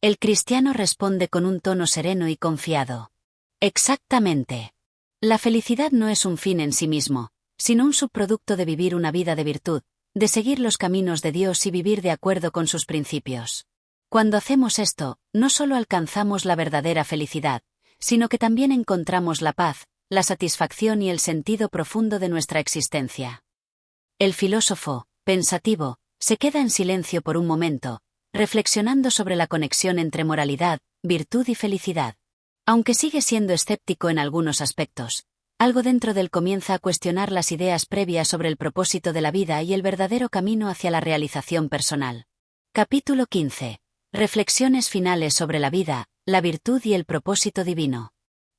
El cristiano responde con un tono sereno y confiado. Exactamente. La felicidad no es un fin en sí mismo, sino un subproducto de vivir una vida de virtud, de seguir los caminos de Dios y vivir de acuerdo con sus principios. Cuando hacemos esto, no solo alcanzamos la verdadera felicidad, sino que también encontramos la paz, la satisfacción y el sentido profundo de nuestra existencia. El filósofo, pensativo, se queda en silencio por un momento, reflexionando sobre la conexión entre moralidad, virtud y felicidad. Aunque sigue siendo escéptico en algunos aspectos, algo dentro de él comienza a cuestionar las ideas previas sobre el propósito de la vida y el verdadero camino hacia la realización personal. Capítulo 15. Reflexiones finales sobre la vida, la virtud y el propósito divino.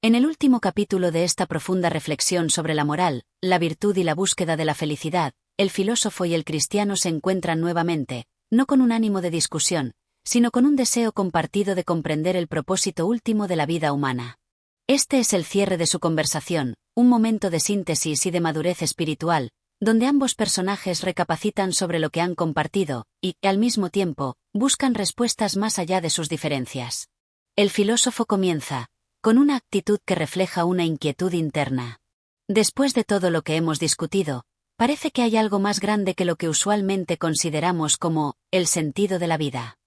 En el último capítulo de esta profunda reflexión sobre la moral, la virtud y la búsqueda de la felicidad, el filósofo y el cristiano se encuentran nuevamente, no con un ánimo de discusión, sino con un deseo compartido de comprender el propósito último de la vida humana. Este es el cierre de su conversación, un momento de síntesis y de madurez espiritual, donde ambos personajes recapacitan sobre lo que han compartido, y, al mismo tiempo, buscan respuestas más allá de sus diferencias. El filósofo comienza, con una actitud que refleja una inquietud interna. Después de todo lo que hemos discutido, parece que hay algo más grande que lo que usualmente consideramos como el sentido de la vida.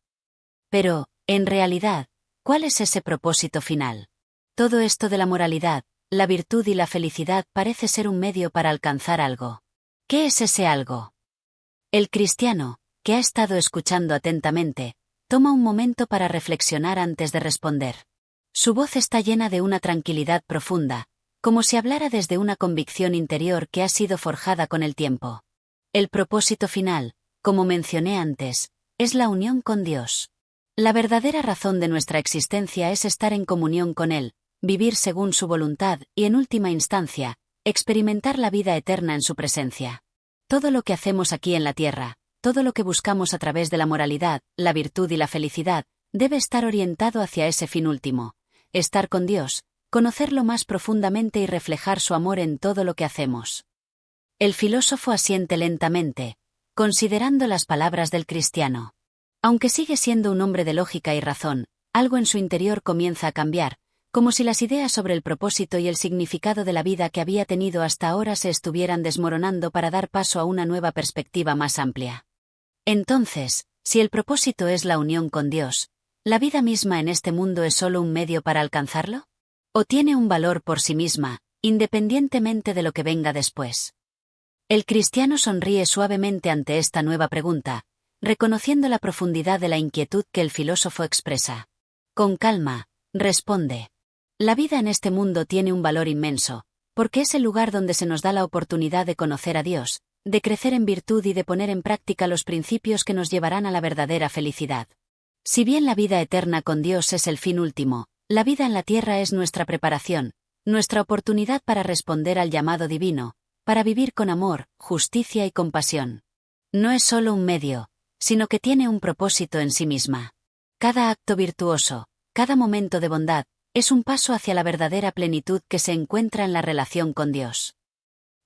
Pero, en realidad, ¿cuál es ese propósito final? Todo esto de la moralidad, la virtud y la felicidad parece ser un medio para alcanzar algo. ¿Qué es ese algo? El cristiano, que ha estado escuchando atentamente, toma un momento para reflexionar antes de responder. Su voz está llena de una tranquilidad profunda, como si hablara desde una convicción interior que ha sido forjada con el tiempo. El propósito final, como mencioné antes, es la unión con Dios. La verdadera razón de nuestra existencia es estar en comunión con Él, vivir según su voluntad y, en última instancia, experimentar la vida eterna en su presencia. Todo lo que hacemos aquí en la tierra, todo lo que buscamos a través de la moralidad, la virtud y la felicidad, debe estar orientado hacia ese fin último: estar con Dios, conocerlo más profundamente y reflejar su amor en todo lo que hacemos. El filósofo asiente lentamente, considerando las palabras del cristiano. Aunque sigue siendo un hombre de lógica y razón, algo en su interior comienza a cambiar, como si las ideas sobre el propósito y el significado de la vida que había tenido hasta ahora se estuvieran desmoronando para dar paso a una nueva perspectiva más amplia. Entonces, si el propósito es la unión con Dios, ¿la vida misma en este mundo es solo un medio para alcanzarlo? ¿O tiene un valor por sí misma, independientemente de lo que venga después? El cristiano sonríe suavemente ante esta nueva pregunta, reconociendo la profundidad de la inquietud que el filósofo expresa. Con calma, responde: la vida en este mundo tiene un valor inmenso, porque es el lugar donde se nos da la oportunidad de conocer a Dios, de crecer en virtud y de poner en práctica los principios que nos llevarán a la verdadera felicidad. Si bien la vida eterna con Dios es el fin último, la vida en la tierra es nuestra preparación, nuestra oportunidad para responder al llamado divino, para vivir con amor, justicia y compasión. No es solo un medio, sino que tiene un propósito en sí misma. Cada acto virtuoso, cada momento de bondad, es un paso hacia la verdadera plenitud que se encuentra en la relación con Dios.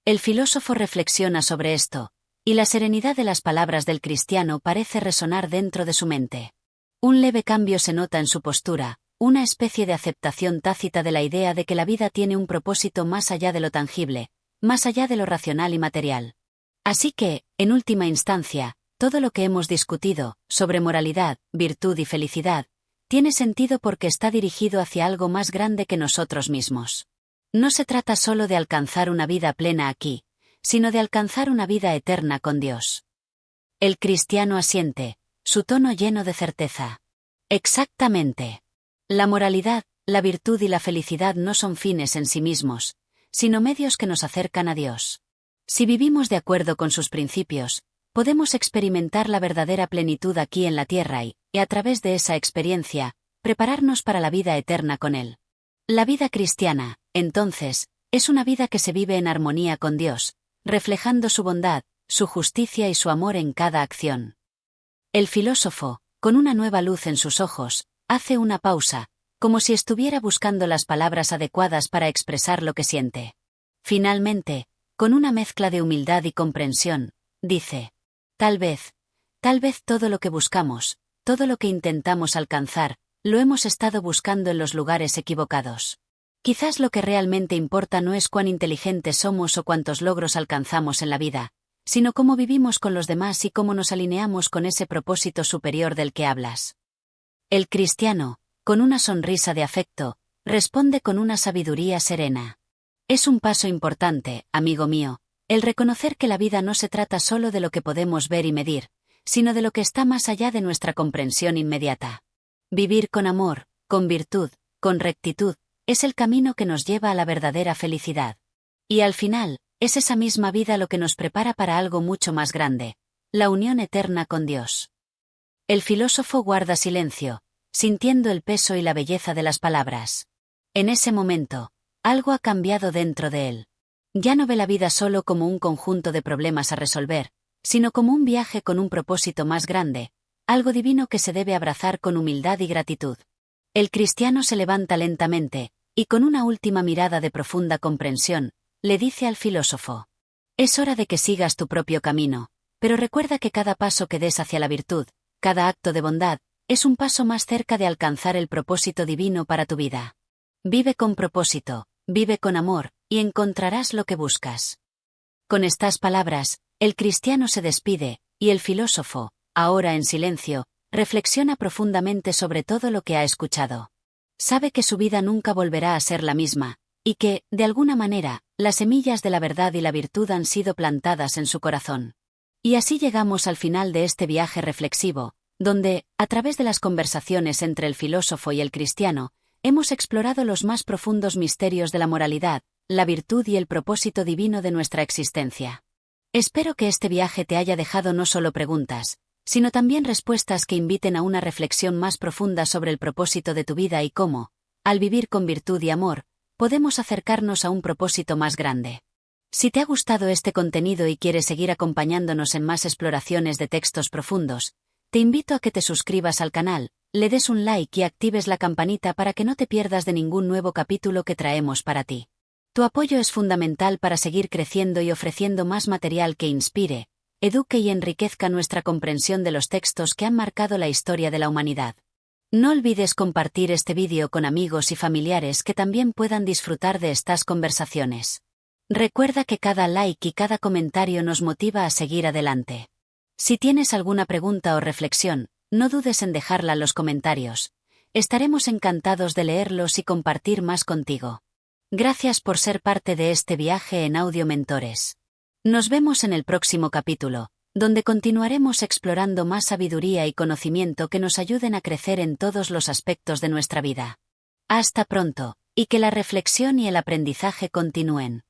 El filósofo reflexiona sobre esto, y la serenidad de las palabras del cristiano parece resonar dentro de su mente. Un leve cambio se nota en su postura, una especie de aceptación tácita de la idea de que la vida tiene un propósito más allá de lo tangible, más allá de lo racional y material. Así que, en última instancia, todo lo que hemos discutido, sobre moralidad, virtud y felicidad, tiene sentido porque está dirigido hacia algo más grande que nosotros mismos. No se trata solo de alcanzar una vida plena aquí, sino de alcanzar una vida eterna con Dios. El cristiano asiente, su tono lleno de certeza. Exactamente. La moralidad, la virtud y la felicidad no son fines en sí mismos, sino medios que nos acercan a Dios. Si vivimos de acuerdo con sus principios, podemos experimentar la verdadera plenitud aquí en la tierra y, a través de esa experiencia, prepararnos para la vida eterna con Él. La vida cristiana, entonces, es una vida que se vive en armonía con Dios, reflejando su bondad, su justicia y su amor en cada acción. El filósofo, con una nueva luz en sus ojos, hace una pausa, como si estuviera buscando las palabras adecuadas para expresar lo que siente. Finalmente, con una mezcla de humildad y comprensión, dice: tal vez todo lo que buscamos, todo lo que intentamos alcanzar, lo hemos estado buscando en los lugares equivocados. Quizás lo que realmente importa no es cuán inteligentes somos o cuántos logros alcanzamos en la vida, sino cómo vivimos con los demás y cómo nos alineamos con ese propósito superior del que hablas. El cristiano, con una sonrisa de afecto, responde con una sabiduría serena. Es un paso importante, amigo mío, el reconocer que la vida no se trata solo de lo que podemos ver y medir, sino de lo que está más allá de nuestra comprensión inmediata. Vivir con amor, con virtud, con rectitud, es el camino que nos lleva a la verdadera felicidad. Y al final, es esa misma vida lo que nos prepara para algo mucho más grande, la unión eterna con Dios. El filósofo guarda silencio, sintiendo el peso y la belleza de las palabras. En ese momento, algo ha cambiado dentro de él. Ya no ve la vida solo como un conjunto de problemas a resolver, sino como un viaje con un propósito más grande, algo divino que se debe abrazar con humildad y gratitud. El cristiano se levanta lentamente, y con una última mirada de profunda comprensión, le dice al filósofo: es hora de que sigas tu propio camino, pero recuerda que cada paso que des hacia la virtud, cada acto de bondad, es un paso más cerca de alcanzar el propósito divino para tu vida. Vive con propósito, vive con amor, y encontrarás lo que buscas. Con estas palabras, el cristiano se despide, y el filósofo, ahora en silencio, reflexiona profundamente sobre todo lo que ha escuchado. Sabe que su vida nunca volverá a ser la misma, y que, de alguna manera, las semillas de la verdad y la virtud han sido plantadas en su corazón. Y así llegamos al final de este viaje reflexivo, donde, a través de las conversaciones entre el filósofo y el cristiano, hemos explorado los más profundos misterios de la moralidad, la virtud y el propósito divino de nuestra existencia. Espero que este viaje te haya dejado no solo preguntas, sino también respuestas que inviten a una reflexión más profunda sobre el propósito de tu vida y cómo, al vivir con virtud y amor, podemos acercarnos a un propósito más grande. Si te ha gustado este contenido y quieres seguir acompañándonos en más exploraciones de textos profundos, te invito a que te suscribas al canal, le des un like y actives la campanita para que no te pierdas de ningún nuevo capítulo que traemos para ti. Tu apoyo es fundamental para seguir creciendo y ofreciendo más material que inspire, eduque y enriquezca nuestra comprensión de los textos que han marcado la historia de la humanidad. No olvides compartir este vídeo con amigos y familiares que también puedan disfrutar de estas conversaciones. Recuerda que cada like y cada comentario nos motiva a seguir adelante. Si tienes alguna pregunta o reflexión, no dudes en dejarla en los comentarios. Estaremos encantados de leerlos y compartir más contigo. Gracias por ser parte de este viaje en Audio Mentores. Nos vemos en el próximo capítulo, donde continuaremos explorando más sabiduría y conocimiento que nos ayuden a crecer en todos los aspectos de nuestra vida. Hasta pronto, y que la reflexión y el aprendizaje continúen.